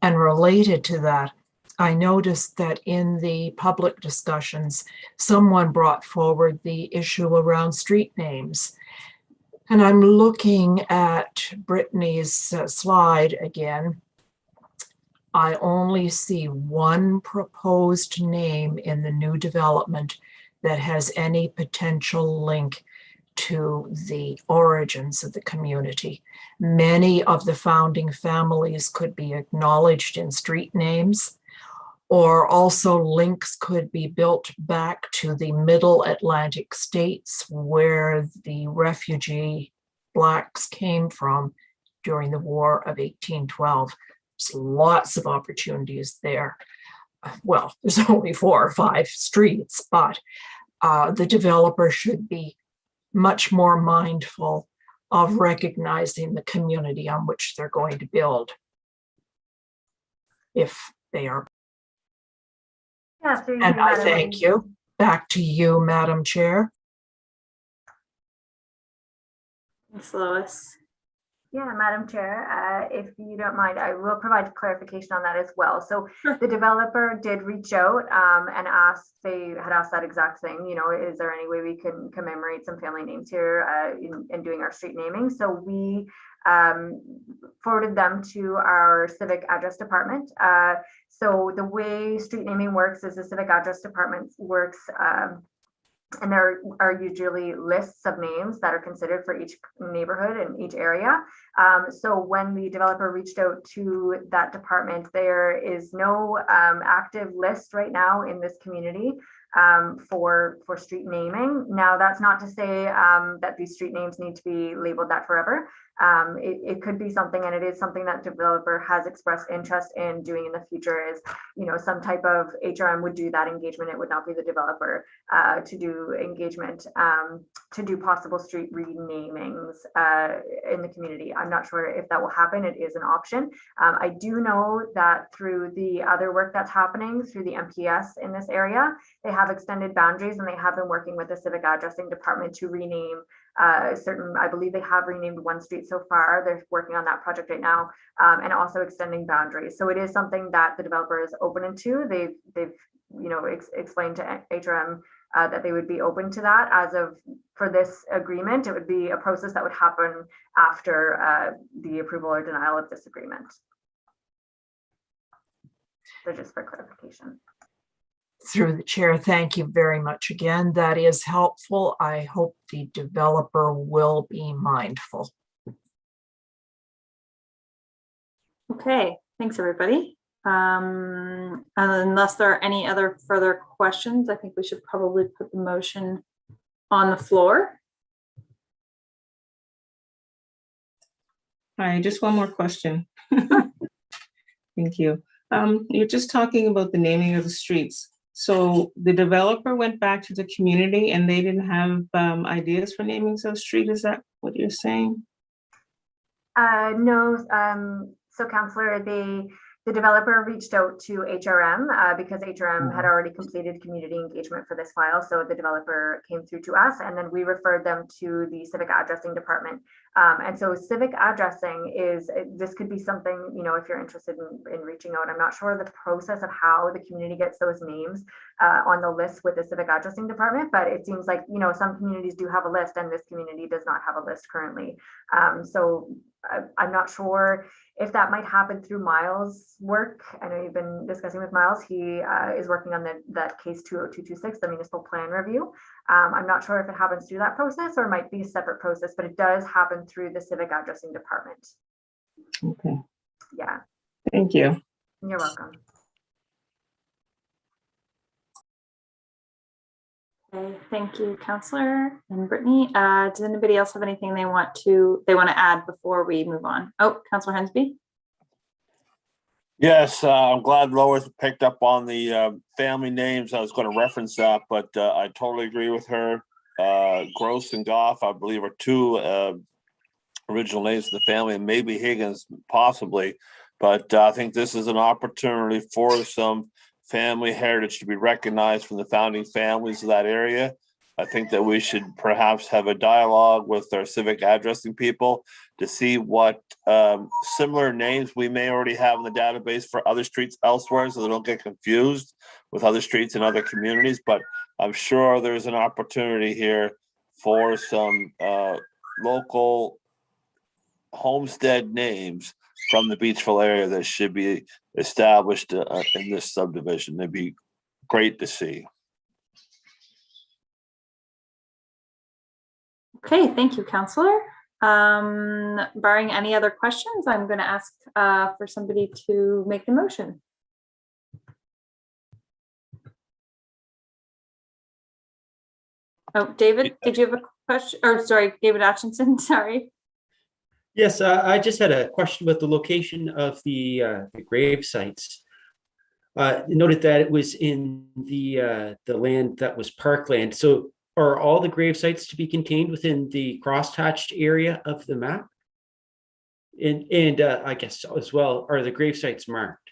S11: And related to that, I noticed that in the public discussions, someone brought forward the issue around street names. And I'm looking at Brittany's slide again. I only see one proposed name in the new development that has any potential link to the origins of the community. Many of the founding families could be acknowledged in street names, or also links could be built back to the Middle Atlantic states where the refugee Blacks came from during the War of 1812. There's lots of opportunities there. Well, there's only 4 or 5 streets, but the developer should be much more mindful of recognizing the community on which they're going to build, if they are.
S9: Yeah, so
S11: And I thank you. Back to you, Madam Chair.
S2: Thanks, Lois.
S9: Yeah, Madam Chair, if you don't mind, I will provide clarification on that as well. So the developer did reach out and they had asked that exact thing, you know, is there any way we can commemorate some family names here in doing our street naming? So we forwarded them to our civic address department. So the way street naming works is the civic address department works and there are usually lists of names that are considered for each neighborhood and each area. So when the developer reached out to that department, there is no active list right now in this community for street naming. Now, that's not to say that these street names need to be labeled that forever. It could be something, and it is something that developer has expressed interest in doing in the future, is, you know, some type of HRM would do that engagement. It would not be the developer to do engagement, to do possible street renamings in the community. I'm not sure if that will happen. It is an option. I do know that through the other work that's happening through the MPS in this area, they have extended boundaries, and they have been working with the civic addressing department to rename certain, I believe they have renamed one street so far. They're working on that project right now, and also extending boundaries. So it is something that the developer is open to. They've you know, explained to HRM that they would be open to that. As of for this agreement, it would be a process that would happen after the approval or denial of this agreement. So just for clarification.
S11: Through the chair, thank you very much again. That is helpful. I hope the developer will be mindful.
S2: Okay, thanks everybody. Unless there are any other further questions, I think we should probably put the motion on the floor.
S3: Hi, just one more question. Thank you. You're just talking about the naming of the streets. So the developer went back to the community and they didn't have ideas for namings of street. Is that what you're saying?
S9: No. So, Councillor, the developer reached out to HRM because HRM had already completed community engagement for this file. So the developer came through to us, and then we referred them to the civic addressing department. And so civic addressing is, this could be something, you know, if you're interested in reaching out. I'm not sure the process of how the community gets those names on the list with the civic addressing department, but it seems like, you know, some communities do have a list and this community does not have a list currently. So I'm not sure if that might happen through Miles' work. I know you've been discussing with Miles. He is working on that case 20226, the municipal plan review. I'm not sure if it happens through that process or it might be a separate process, but it does happen through the civic addressing department.
S3: Okay.
S9: Yeah.
S3: Thank you.
S9: You're welcome.
S2: Okay, thank you, Councillor and Brittany. Does anybody else have anything they want to add before we move on? Oh, Councillor Hensby.
S8: Yes, I'm glad Lois picked up on the family names. I was going to reference that, but I totally agree with her. Gross and Goff, I believe, are two original names of the family, and maybe Higgins, possibly. But I think this is an opportunity for some family heritage to be recognized from the founding families of that area. I think that we should perhaps have a dialogue with our civic addressing people to see what similar names we may already have in the database for other streets elsewhere, so they don't get confused with other streets in other communities. But I'm sure there's an opportunity here for some local homestead names from the Beachville area that should be established in this subdivision. They'd be great to see.
S2: Okay, thank you, Councillor. Barring any other questions, I'm going to ask for somebody to make the motion. Oh, David, did you have a question? Or sorry, David Atchison, sorry.
S5: Yes, I just had a question about the location of the grave sites. Noted that it was in the land that was parkland. So are all the grave sites to be contained within the crosshatched area of the map? And I guess as well, are the grave sites marked?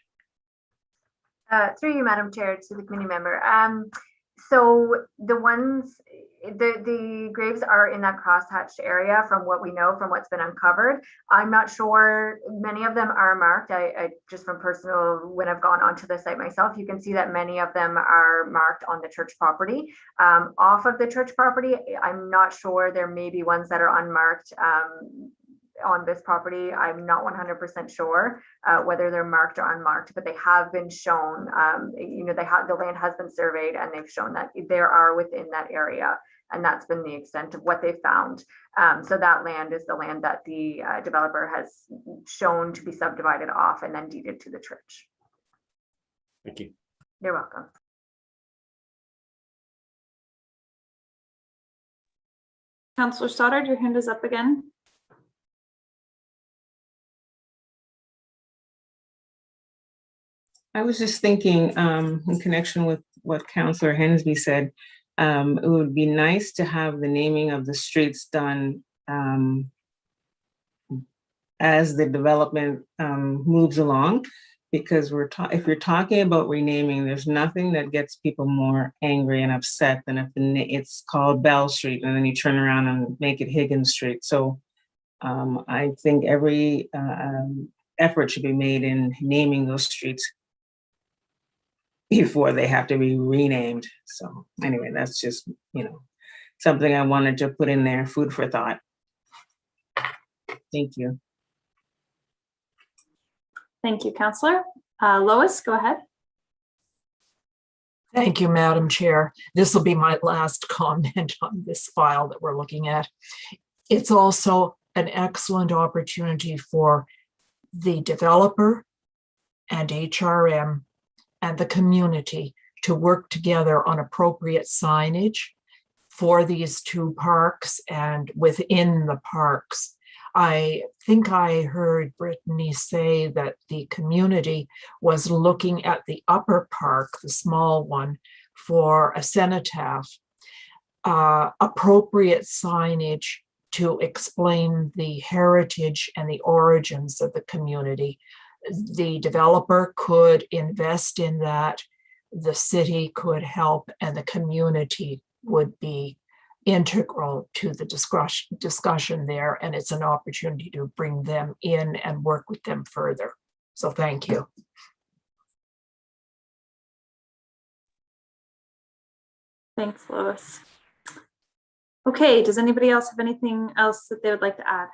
S9: Through you, Madam Chair, to the committee member. So the ones, the graves are in that crosshatched area from what we know, from what's been uncovered. I'm not sure, many of them are marked. I just from personal, when I've gone onto the site myself, you can see that many of them are marked on the church property. Off of the church property, I'm not sure, there may be ones that are unmarked on this property. I'm not 100% sure whether they're marked or unmarked, but they have been shown, you know, the land has been surveyed and they've shown that there are within that area. And that's been the extent of what they found. So that land is the land that the developer has shown to be subdivided off and then deeded to the church.
S5: Thank you.
S9: You're welcome.
S2: Councillor Stoddard, your hand is up again.
S3: I was just thinking in connection with what Councillor Hensby said, it would be nice to have the naming of the streets done as the development moves along, because if you're talking about renaming, there's nothing that gets people more angry and upset than if it's called Bell Street and then you turn around and make it Higgins Street. So I think every effort should be made in naming those streets before they have to be renamed. So anyway, that's just, you know, something I wanted to put in there, food for thought. Thank you.
S2: Thank you, Councillor. Lois, go ahead.
S11: Thank you, Madam Chair. This will be my last comment on this file that we're looking at. It's also an excellent opportunity for the developer and HRM and the community to work together on appropriate signage for these two parks and within the parks. I think I heard Brittany say that the community was looking at the upper park, the small one, for a cenotaph. Appropriate signage to explain the heritage and the origins of the community. The developer could invest in that, the city could help, and the community would be integral to the discussion there, and it's an opportunity to bring them in and work with them further. So thank you.
S2: Thanks, Lois. Okay, does anybody else have anything else that they would like to add?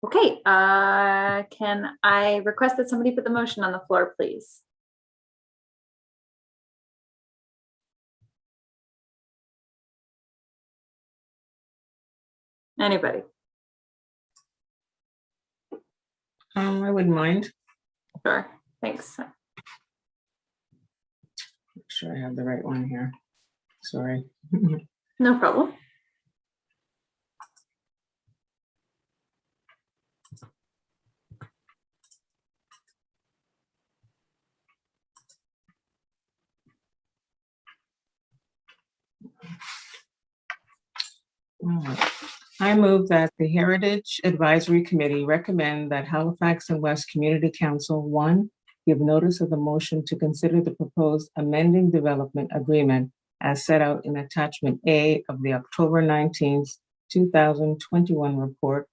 S2: Okay, can I request that somebody put the motion on the floor, please? Anybody?
S3: I wouldn't mind.
S2: Sure, thanks.
S3: Make sure I have the right one here. Sorry.
S2: No problem.
S3: I move that the Heritage Advisory Committee recommend that Halifax and West Community Council, one, give notice of the motion to consider the proposed amending development agreement as set out in attachment A of the October 19th, 2021 report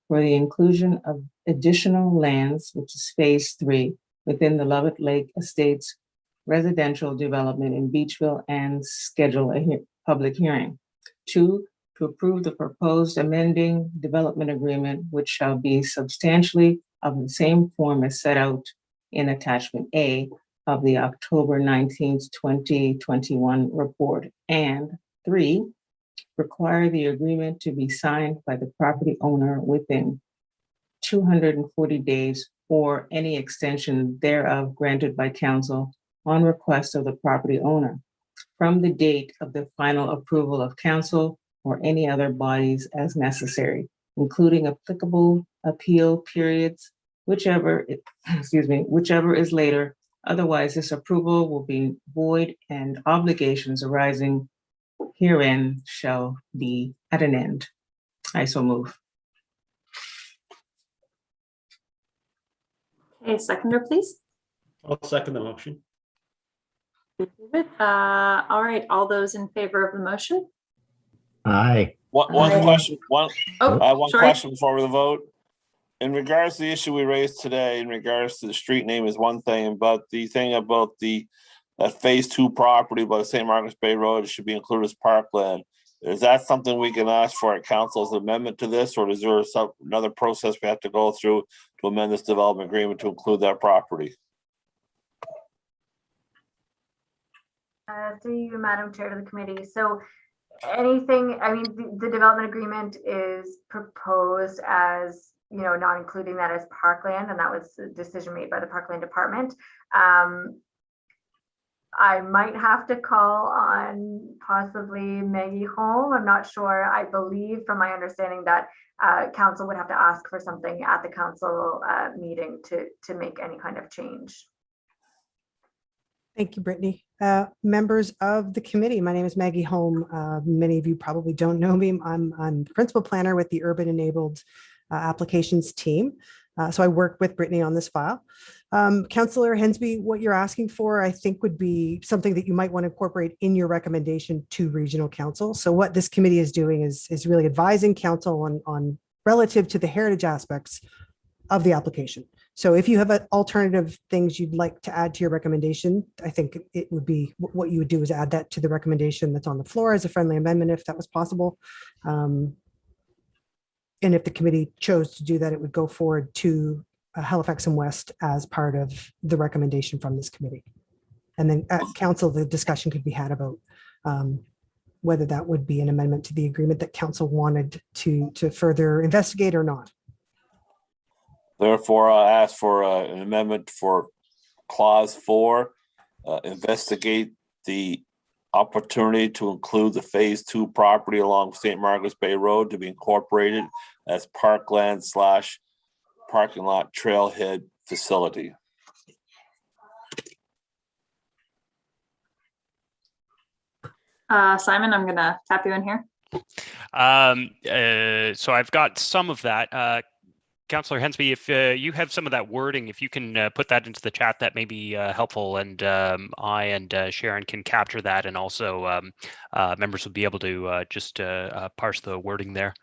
S3: for the inclusion of additional lands, which is phase 3, within the Lovett Lake Estates residential development in Beachville and schedule a public hearing. 2, to approve the proposed amending development agreement, which shall be substantially of the same form as set out in attachment A of the October 19th, 2021 report. And 3, require the agreement to be signed by the property owner within 240 days or any extension thereof granted by council on request of the property owner from the date of the final approval of council or any other bodies as necessary, including applicable appeal periods, whichever is later. Otherwise, this approval will be void and obligations arising herein shall be at an end. I so move.
S2: Okay, seconder, please.
S5: I'll second the motion.
S2: David. All right, all those in favor of the motion?
S12: Aye.
S8: One
S2: Aye.
S8: question, I have one
S2: sorry.
S8: question before we vote. In regards to the issue we raised today, in regards to the street name is one thing, but the thing about that phase 2 property by St. Margaret's Bay Road should be included as parkland. Is that something we can ask for at council's amendment to this, or is there another process we have to go through to amend this development agreement to include that property?
S9: Through you, Madam Chair, to the committee. So anything, I mean, the development agreement is proposed as, you know, not including that as parkland, and that was a decision made by the Parkland Department. I might have to call on possibly Maggie Holm. I'm not sure. I believe from my understanding that council would have to ask for something at the council meeting to make any kind of change.
S13: Thank you, Brittany. Members of the committee, my name is Maggie Holm. Many of you probably don't know me. I'm the principal planner with the Urban Enabled Applications team. So I work with Brittany on this file. Councillor Hensby, what you're asking for, I think would be something that you might want to incorporate in your recommendation to regional council. So what this committee is doing is really advising council on relative to the heritage aspects of the application. So if you have alternative things you'd like to add to your recommendation, I think it would be what you would do is add that to the recommendation that's on the floor as a friendly amendment, if that was possible. And if the committee chose to do that, it would go forward to Halifax and West as part of the recommendation from this committee. And then at council, the discussion could be had about whether that would be an amendment to the agreement that council wanted to further investigate or not.
S8: Therefore, I ask for an amendment for clause 4, investigate the opportunity to include the phase 2 property along St. Margaret's Bay Road to be incorporated as parkland / parking lot trailhead facility.
S2: Simon, I'm gonna tap you in here.
S1: So I've got some of that. Councillor Hensby, if you have some of that wording, if you can put that into the chat, that may be helpful, and I and Sharon can capture that, and also members will be able to just parse the wording there.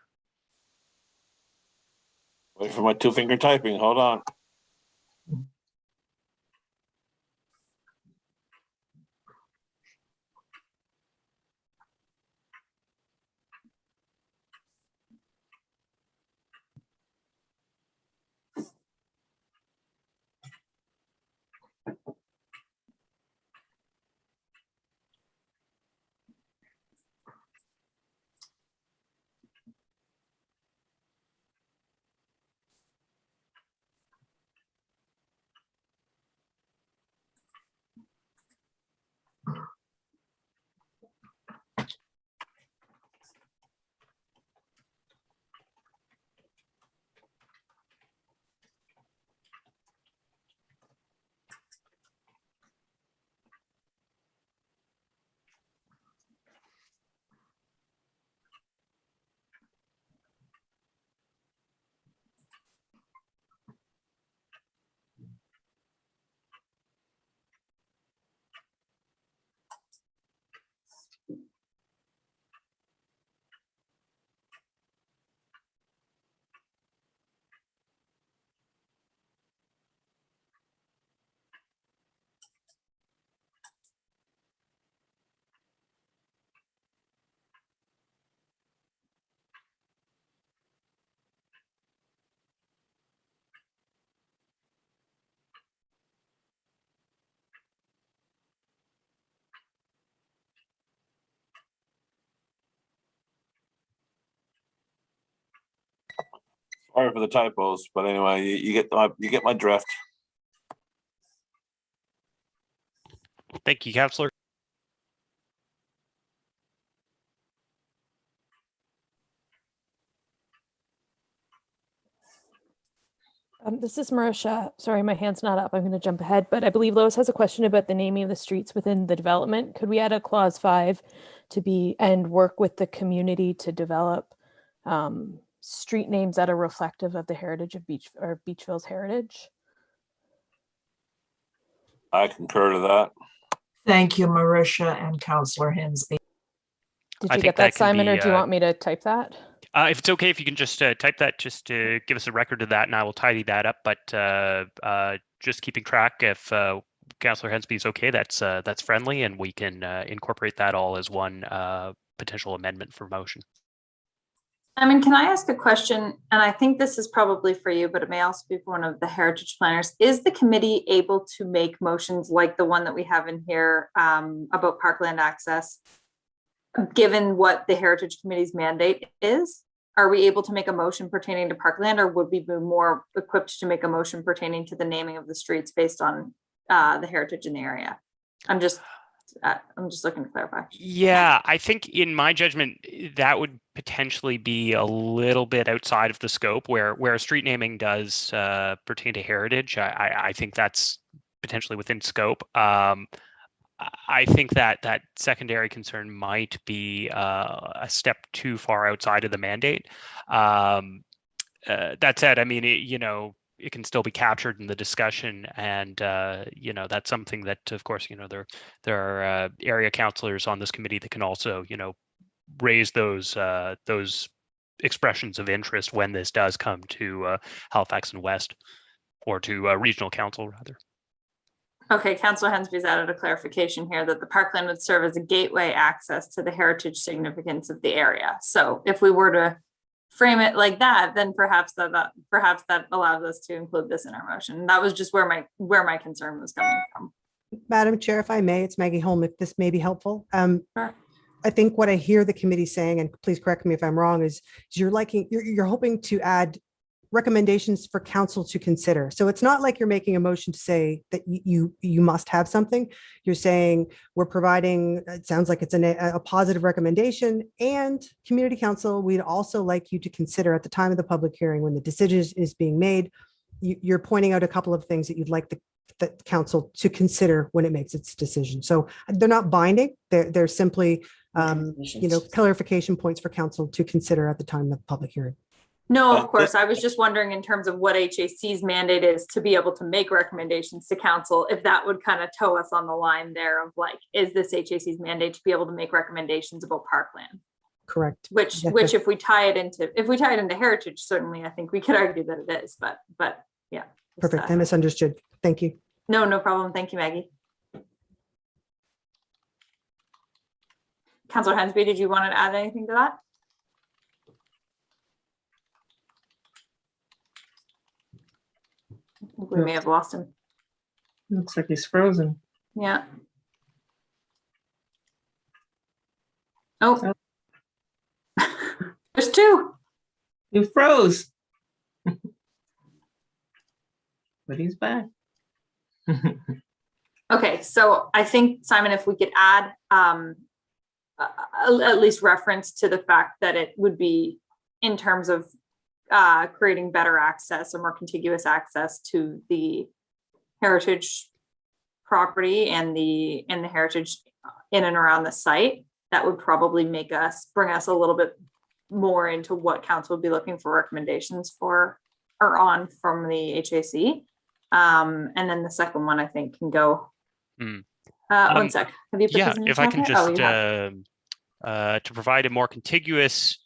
S8: Wait for my 2-finger typing, hold on. Sorry for the typos, but anyway, you get my drift.
S1: Thank you, Councillor.
S7: This is Marisha. Sorry, my hand's not up. I'm going to jump ahead, but I believe Lois has a question about the naming of the streets within the development. Could we add a clause 5 to be and work with the community to develop street names that are reflective of the heritage of Beachville's heritage?
S8: I concur to that.
S11: Thank you, Marisha and Councillor Hensby.
S7: Did you get that, Simon, or do you want me to type that?
S1: If it's okay, if you can just type that, just to give us a record of that, and I will tidy that up. But just keeping track, if Councillor Hensby is okay, that's friendly, and we can incorporate that all as one potential amendment for motion.
S2: I mean, can I ask a question? And I think this is probably for you, but it may also be for one of the heritage planners. Is the committee able to make motions like the one that we have in here about parkland access, given what the Heritage Committee's mandate is? Are we able to make a motion pertaining to parkland, or would we be more equipped to make a motion pertaining to the naming of the streets based on the heritage in the area? I'm just looking to clarify.
S1: Yeah, I think in my judgment, that would potentially be a little bit outside of the scope where street naming does pertain to heritage. I think that's potentially within scope. I think that secondary concern might be a step too far outside of the mandate. That said, I mean, it can still be captured in the discussion, and that's something that, of course, there are area councillors on this committee that can also raise those expressions of interest when this does come to Halifax and West, or to regional council rather.
S2: Okay, Councillor Hensby's added a clarification here that the parkland would serve as a gateway access to the heritage significance of the area. So if we were to frame it like that, then perhaps that allows us to include this in our motion. That was just where my concern was coming from.
S13: Madam Chair, if I may, it's Maggie Holm, if this may be helpful.
S2: Sure.
S13: I think what I hear the committee saying, and please correct me if I'm wrong, is you're hoping to add recommendations for council to consider. So it's not like you're making a motion to say that you must have something. You're saying we're providing, it sounds like it's a positive recommendation, and community council, we'd also like you to consider at the time of the public hearing when the decision is being made, you're pointing out a couple of things that you'd like the council to consider when it makes its decision. So they're not binding. They're simply clarification points for council to consider at the time of the public hearing.
S2: No, of course. I was just wondering in terms of what HAC's mandate is to be able to make recommendations to council, if that would kind of toe us on the line there of like, is this HAC's mandate to be able to make recommendations about parkland?
S13: Correct.
S2: Which if we tie it into heritage, certainly I think we could argue that it is, but yeah.
S13: Perfect. I misunderstood. Thank you.
S2: No problem. Thank you, Maggie. Councillor Hensby, did you want to add anything to that? I think we may have lost him.
S3: Looks like he's frozen.
S2: Yeah. Oh. There's two.
S3: You froze. But he's back.
S2: Okay, so I think, Simon, if we could add at least reference to the fact that it would be in terms of creating better access or more contiguous access to the heritage property and the heritage in and around the site, that would probably bring us a little bit more into what council would be looking for recommendations for or on from the HAC. And then the second one I think can go. One sec. Have you put
S1: yeah,
S2: these in
S1: if
S2: the
S1: I can
S2: chat?
S1: just to provide a more contiguous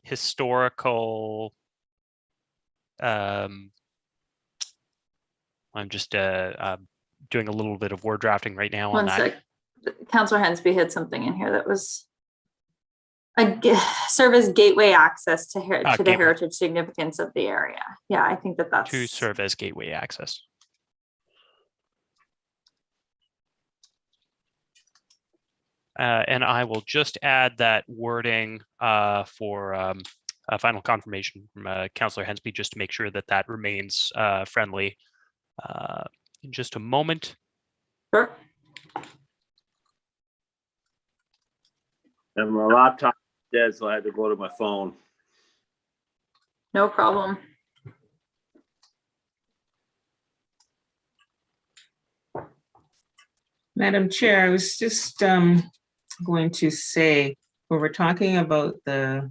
S1: historical I'm just doing a little bit of word drafting right now on that.
S2: Councillor Hensby had something in here that was serve as gateway access to the heritage significance of the area. Yeah, I think that's
S1: to serve as gateway access. And I will just add that wording for final confirmation from Councillor Hensby, just to make sure that that remains friendly in just a moment.
S2: Sure.
S8: And my laptop is dead, so I had to go to my phone.
S2: No problem.
S3: Madam Chair, I was just going to say, when we're talking about the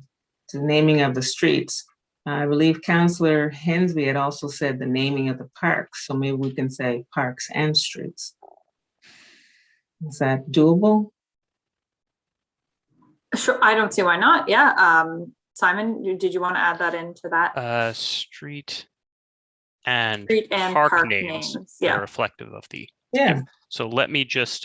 S3: naming of the streets, I believe Councillor Hensby had also said the naming of the parks, so maybe we can say parks and streets. Is that doable?
S2: Sure, I don't see why not. Yeah. Simon, did you want to add that into that?
S1: Street and
S2: park
S1: names that
S2: Yeah.
S1: are reflective of the.
S3: Yeah.
S1: So let me just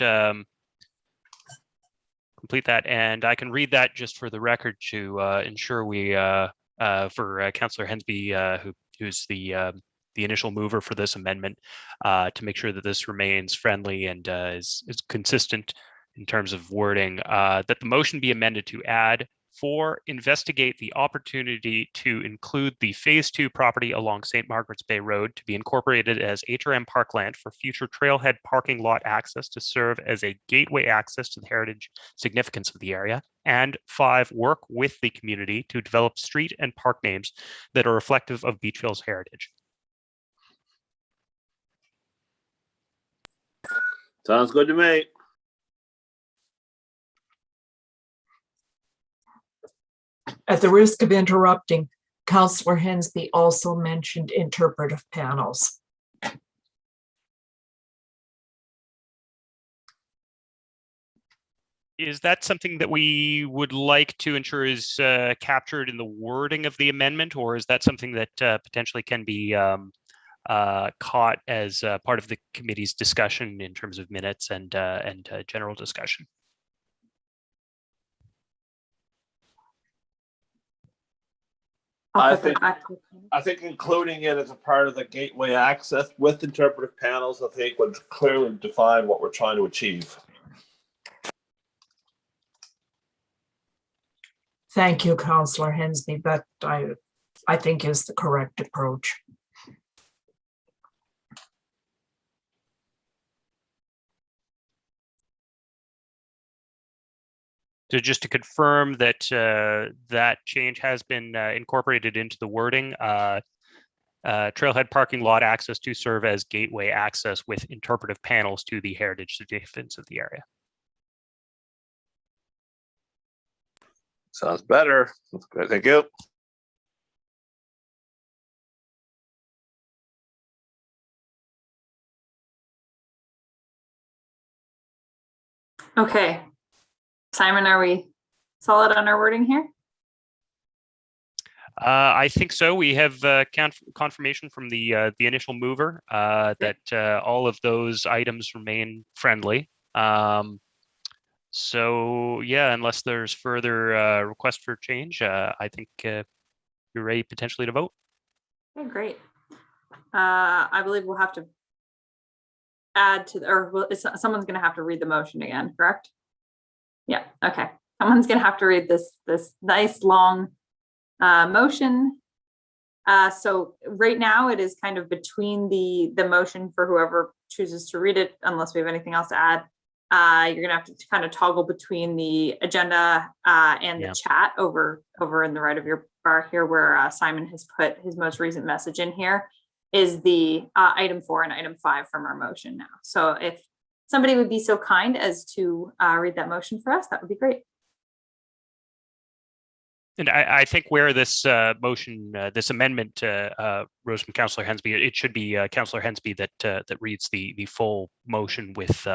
S1: complete that, and I can read that just for the record to ensure we for Councillor Hensby, who's the initial mover for this amendment, to make sure that this remains friendly and is consistent in terms of wording, that the motion be amended to add 4, investigate the opportunity to include the Phase 2 property along St. Margaret's Bay Road to be incorporated as HRM parkland for future trailhead parking lot access to serve as a gateway access to the heritage significance of the area. And 5, work with the community to develop street and park names that are reflective of Beachville's heritage.
S8: Sounds good to me.
S11: At the risk of interrupting, Councillor Hensby also mentioned interpretive panels.
S1: Is that something that we would like to ensure is captured in the wording of the amendment, or is that something that potentially can be caught as part of the committee's discussion in terms of minutes and general discussion?
S8: I think including it as a part of the gateway access with interpretive panels, I think would clearly define what we're trying to achieve.
S11: Thank you, Councillor Hensby. That I think is the correct approach.
S1: So just to confirm that that change has been incorporated into the wording, trailhead parking lot access to serve as gateway access with interpretive panels to the heritage significance of the area.
S8: Sounds better. That's good. Thank you.
S2: Okay. Simon, are we solid on our wording here?
S1: I think so. We have confirmation from the initial mover that all of those items remain friendly. So yeah, unless there's further request for change, I think you're ready potentially to vote.
S2: Okay, great. I believe we'll have to add to, someone's going to have to read the motion again, correct? Yeah. Okay. Someone's going to have to read this nice long motion. So right now it is kind of between the motion for whoever chooses to read it, unless we have anything else to add. You're going to have to kind of toggle between the agenda and the chat over in the right of your bar here, where Simon has put his most recent message in here, is the item 4 and item 5 from our motion now. So if somebody would be so kind as to read that motion for us, that would be great.
S1: And I think where this motion, this amendment rose from Councillor Hensby, it should be Councillor Hensby that reads the full motion with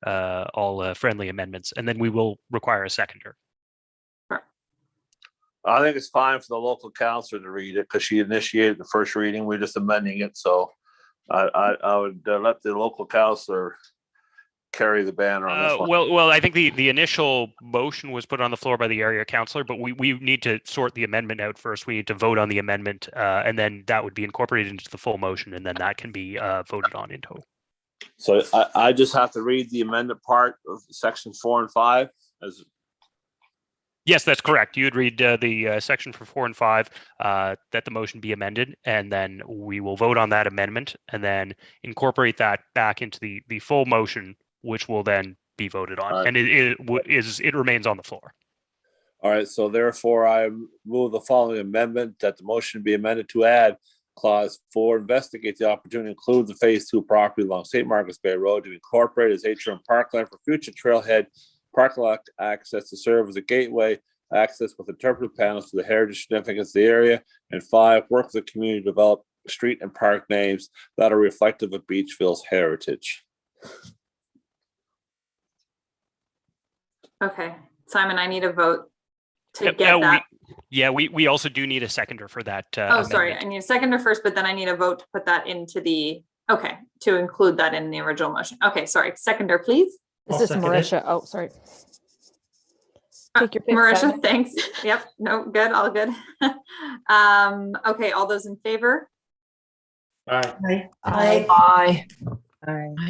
S1: all friendly amendments, and then we will require a seconder.
S8: I think it's fine for the local councillor to read it because she initiated the first reading. We're just amending it, so I would let the local councillor carry the banner on this one.
S1: Well, I think the initial motion was put on the floor by the area councillor, but we need to sort the amendment out first. We need to vote on the amendment, and then that would be incorporated into the full motion, and then that can be voted on in total.
S8: So I just have to read the amended part of section 4 and 5 as.
S1: Yes, that's correct. You would read the section for 4 and 5, that the motion be amended, and then we will vote on that amendment and then incorporate that back into the full motion, which will then be voted on.
S8: All right.
S1: And it remains on the floor.
S8: All right, so therefore I move the following amendment, that the motion be amended to add clause 4, investigate the opportunity to include the phase 2 property along St. Marcus Bay Road to incorporate as atrium parkland for future trailhead parking lot access to serve as a gateway access with interpretive panels to the heritage significance of the area. And 5, work with the community to develop street and park names that are reflective of Beachville's heritage.
S2: Okay, Simon, I need a vote to
S1: Yep,
S2: get that.
S1: We also do need a seconder for that.
S2: Oh, sorry, I need a seconder first, but then I need a vote to put that into the, okay, to include that in the original motion. Okay, sorry, seconder, please.
S7: This is Marisha. Oh, sorry. Take your pick,
S2: Marisha,
S7: Simon.
S2: thanks. Yep, no, good, all good. Okay, all those in favor?
S5: Aye.
S10: Aye.
S11: Aye.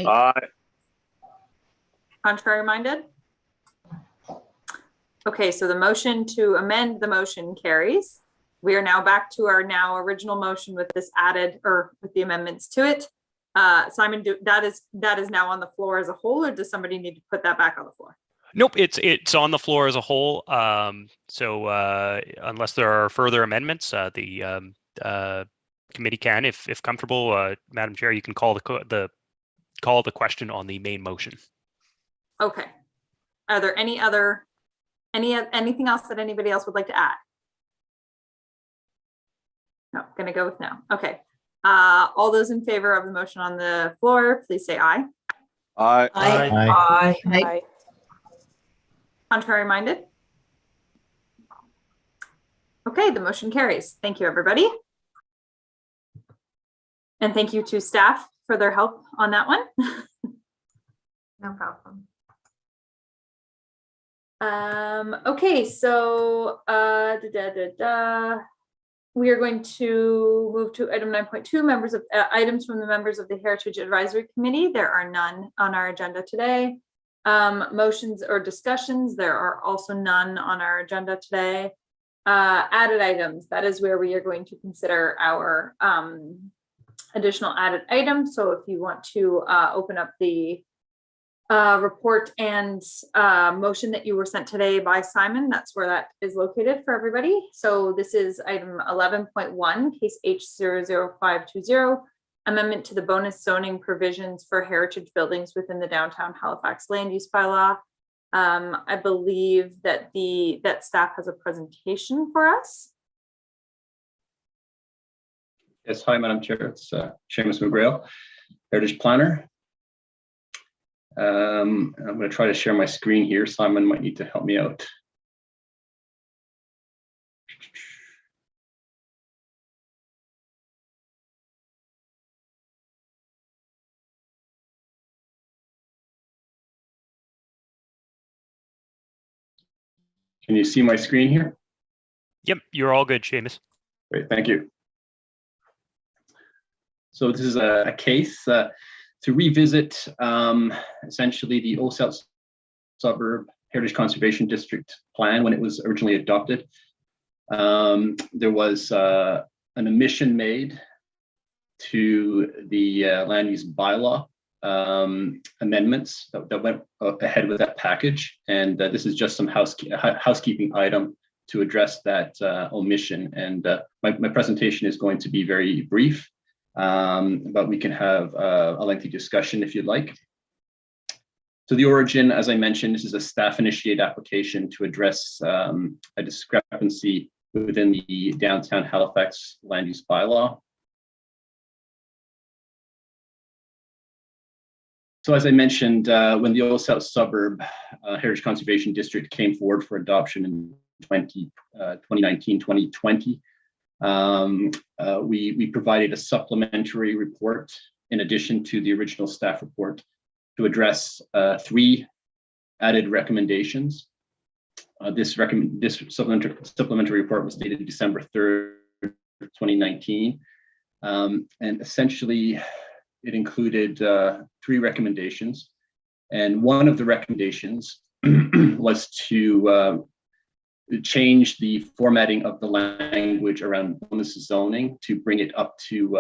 S8: Aye.
S2: Contrary minded? Okay, so the motion to amend the motion carries. We are now back to our now original motion with this added, or with the amendments to it. Simon, that is now on the floor as a whole, or does somebody need to put that back on the floor?
S1: Nope, it's on the floor as a whole. So unless there are further amendments, the committee can, if comfortable, Madam Chair, you can call the question on the main motion.
S2: Okay. Are there anything else that anybody else would like to add? No, gonna go with no. Okay. All those in favor of the motion on the floor, please say aye.
S8: Aye.
S11: Aye.
S7: Aye.
S2: Contrary minded? Okay, the motion carries. Thank you, everybody. And thank you to staff for their help on that one.
S9: No problem.
S2: Okay, so we are going to move to item 9.2, members of items from the members of the Heritage Advisory Committee. There are none on our agenda today. Motions or discussions, there are also none on our agenda today. Added items, that is where we are going to consider our additional added items. So if you want to open up the report and motion that you were sent today by Simon, that's where that is located for everybody. So this is item 11.1, case H00520, amendment to the bonus zoning provisions for heritage buildings within the downtown Halifax land use bylaw. I believe that that staff has a presentation for us.
S14: Yes, hi, Madam Chair. It's Seamus McGrail, Heritage Planner. I'm going to try to share my screen here. Simon might need to help me out. Can you see my screen here?
S1: Yep, you're all good, Seamus.
S14: Great, thank you. So this is a case to revisit essentially the Old South Suburb Heritage Conservation District plan when it was originally adopted. There was an omission made to the land use bylaw amendments that went ahead with that package. And this is just some housekeeping item to address that omission. And my presentation is going to be very brief, but we can have a lengthy discussion if you'd like. So the origin, as I mentioned, this is a staff-initiated application to address a discrepancy within the downtown Halifax land use bylaw. So as I mentioned, when the Old South Suburb Heritage Conservation District came forward for adoption in 2019-2020, we provided a supplementary report in addition to the original staff report to address 3 added recommendations. This supplementary report was dated December 3rd, 2019, and essentially it included 3 recommendations, and one of the recommendations was to change the formatting of the language around bonus zoning to bring it up to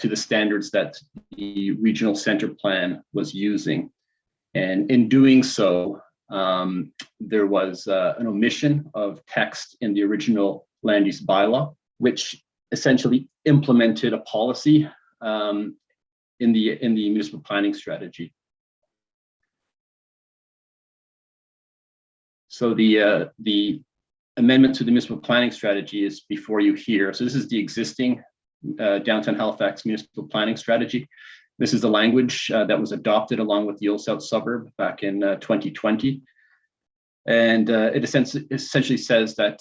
S14: the standards that the regional center plan was using. And in doing so, there was an omission of text in the original land use bylaw, which essentially implemented a policy in the municipal planning strategy. So the amendment to the municipal planning strategy is before you here. So this is the existing downtown Halifax municipal planning strategy. This is the language that was adopted along with the Old South suburb back in 2020. And it essentially says that,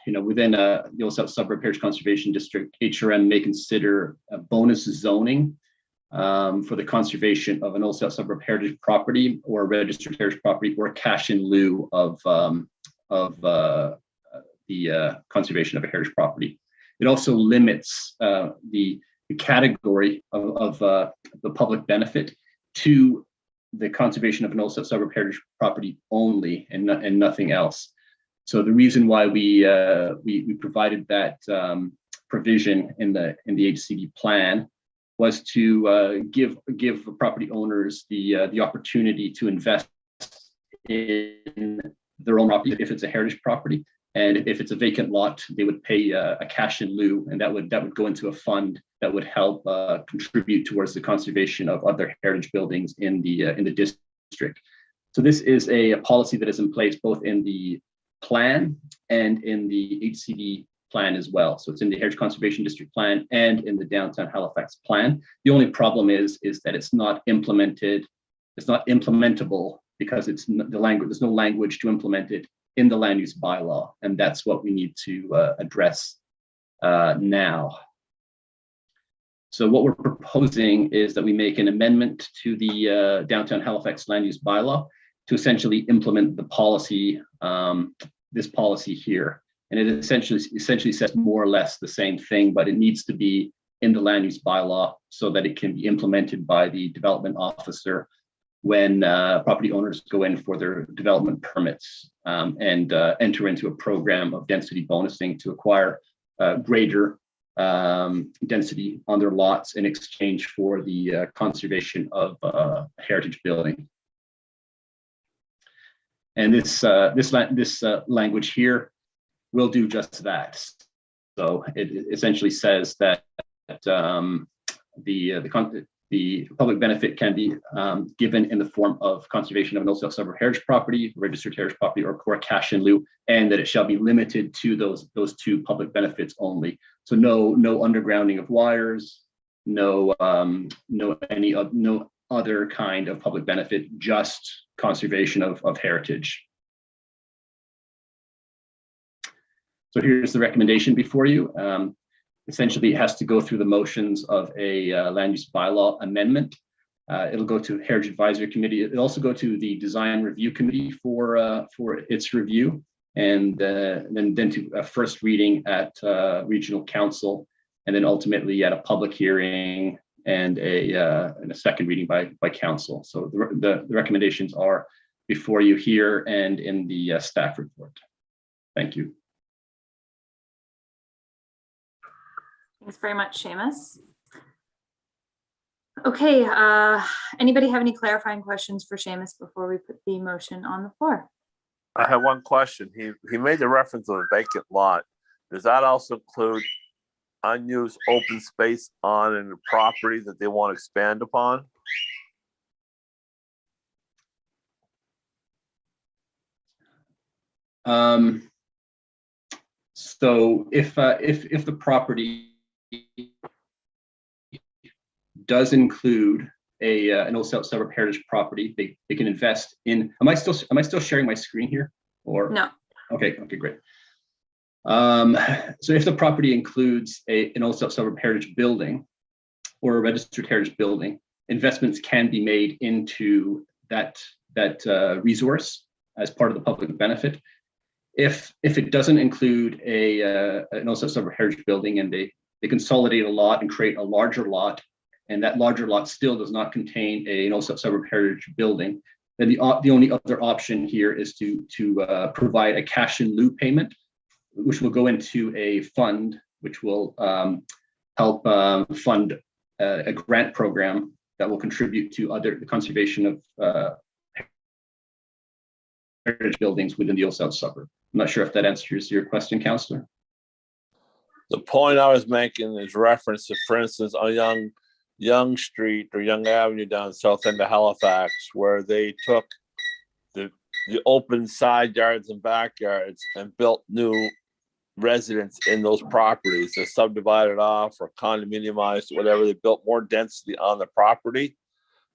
S14: within the Old South Suburb Heritage Conservation District, HRM may consider a bonus zoning for the conservation of an Old South Suburb heritage property or a registered heritage property or cash in lieu of the conservation of a heritage property. It also limits the category of the public benefit to the conservation of an Old South Suburb heritage property only, and nothing else. So the reason why we provided that provision in the HCD plan was to give property owners the opportunity to invest in their own property if it's a heritage property, and if it's a vacant lot, they would pay a cash in lieu, and that would go into a fund that would help contribute towards the conservation of other heritage buildings in the district. So this is a policy that is in place both in the plan and in the HCD plan as well. So it's in the Heritage Conservation District plan and in the Downtown Halifax plan. The only problem is that it's not implemented. It's not implementable because it's the language. There's no language to implement it in the land use bylaw, and that's what we need to address now. So what we're proposing is that we make an amendment to the Downtown Halifax land use bylaw to essentially implement the policy, this policy here. And it essentially says more or less the same thing, but it needs to be in the land use bylaw so that it can be implemented by the development officer when property owners go in for their development permits and enter into a program of density bonusing to acquire greater density on their lots in exchange for the conservation of heritage building. And this language here will do just that. So it essentially says that the public benefit can be given in the form of conservation of an Old South Suburb heritage property, registered heritage property, or core cash in lieu, and that it shall be limited to those two public benefits only. So no undergrounding of wires, no other kind of public benefit, just conservation of heritage. So here's the recommendation before you. Essentially, it has to go through the motions of a land use bylaw amendment. It'll go to Heritage Advisory Committee. It'll also go to the Design Review Committee for its review, and then to a first reading at Regional Council, and then ultimately at a public hearing and a second reading by Council. So the recommendations are before you here and in the staff report. Thank you.
S2: Thanks very much, Seamus. Okay, anybody have any clarifying questions for Seamus before we put the motion on the floor?
S8: I have one question. He made the reference of a vacant lot. Does that also include unused open space on a property that they want to expand upon?
S14: So if the property does include an Old South Suburb heritage property, they can invest in. Am I still sharing my screen here? Or
S2: no? Okay,
S14: great. So if the property includes an Old South Suburb heritage building or a registered heritage building, investments can be made into that resource as part of the public benefit. If it doesn't include an Old South Suburb heritage building and they consolidate a lot and create a larger lot, and that larger lot still does not contain an Old South Suburb heritage building, then the only other option here is to provide a cash in lieu payment, which will go into a fund, which will help fund a grant program that will contribute to the conservation of heritage buildings within the Old South suburb. I'm not sure if that answers your question, Councillor.
S8: The point I was making is reference to, for instance, a Young Street or Young Avenue down south end of Halifax, where they took the open side yards and backyards and built new residents in those properties. They subdivided off or condominiumized, whatever. They built more density on the property.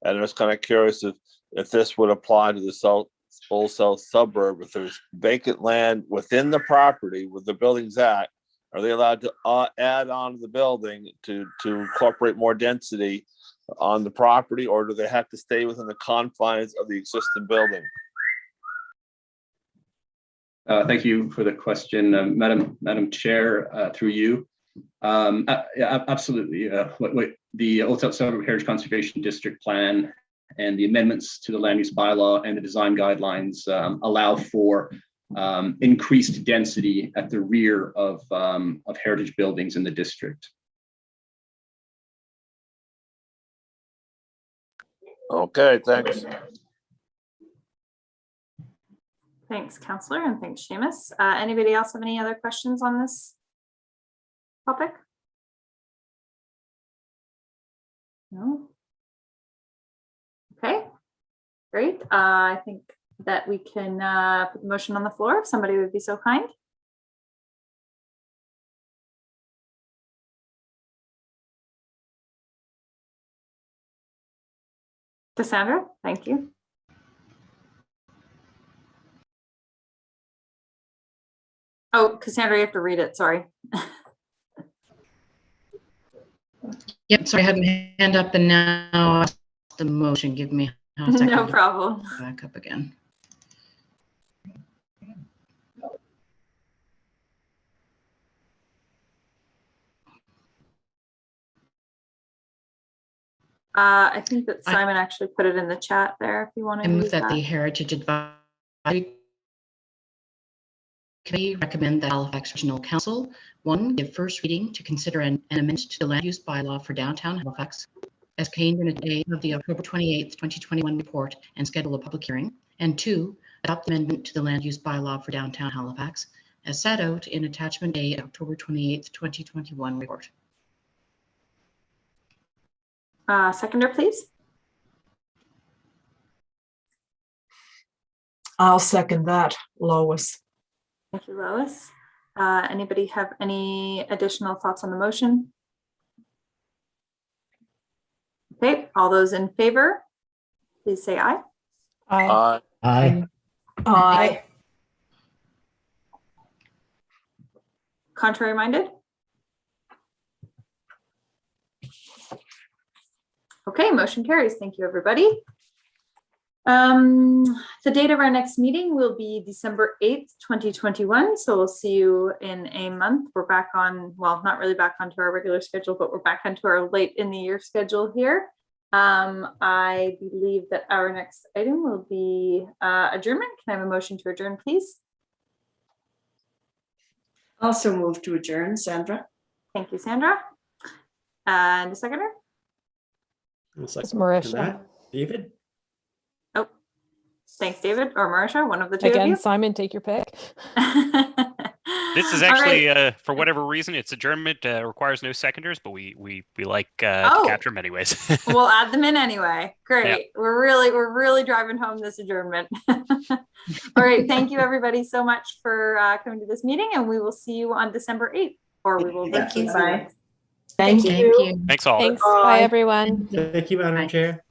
S8: And I was kind of curious if this would apply to the Old South suburb. If there's vacant land within the property where the building's at, are they allowed to add on to the building to incorporate more density on the property, or do they have to stay within the confines of the existing building?
S14: Thank you for the question, Madam Chair, through you. Yeah, absolutely. What the Old South Suburb Heritage Conservation District Plan and the amendments to the land use bylaw and the design guidelines allow for increased density at the rear of heritage buildings in the district.
S8: Okay, thanks.
S2: Thanks, Councillor, and thanks, Seamus. Anybody else have any other questions on this topic? No? Okay, great. I think that we can put the motion on the floor if somebody would be so kind. Cassandra, thank you. Oh, Cassandra, you have to read it, sorry.
S15: Yep, sorry, I had my hand up and now the motion. Give me a second.
S2: No problem.
S15: Back up again.
S2: I think that Simon actually put it in the chat there if you want to
S15: I move
S2: use
S15: that the Heritage Advisory Committee recommend that Halifax Regional Council, 1, give first reading to consider an amendment to the land use bylaw for downtown Halifax as contained in a day of the October 28th, 2021 report and schedule a public hearing, and 2, adopt the amendment to the land use bylaw for downtown Halifax as set out in attachment A, October 28th, 2021 report.
S2: Seconder, please.
S11: I'll second that, Lois.
S2: Thank you, Lois. Anybody have any additional thoughts on the motion? Okay, all those in favor, please say aye.
S12: Aye. Aye.
S11: Aye.
S2: Contrary minded? Okay, motion carries. Thank you, everybody. The date of our next meeting will be December 8th, 2021. So we'll see you in a month. We're back on, well, not really back onto our regular schedule, but we're back onto our late in the year schedule here. I believe that our next item will be adjournment. Can I have a motion to adjourn, please?
S4: Also move to adjourn, Sandra.
S2: Thank you, Sandra. And the seconder?
S5: It's
S7: Marisha.
S5: David?
S2: Oh, thanks, David, or Marisha, one of the two
S7: Again,
S2: of you.
S7: Simon, take your pick.
S1: This is actually, for whatever reason, it's adjournment, requires no seconders, but we like to capture them anyways.
S2: We'll add them in anyway. Great.
S1: Yeah.
S2: We're really driving home this adjournment. All right. Thank you, everybody, so much for coming to this meeting, and we will see you on December 8th, or we will.
S10: Thank you.
S2: Bye.
S11: Thank you.
S1: Thanks all.
S7: Thanks. Bye, everyone.
S5: Thank you, Madam Chair.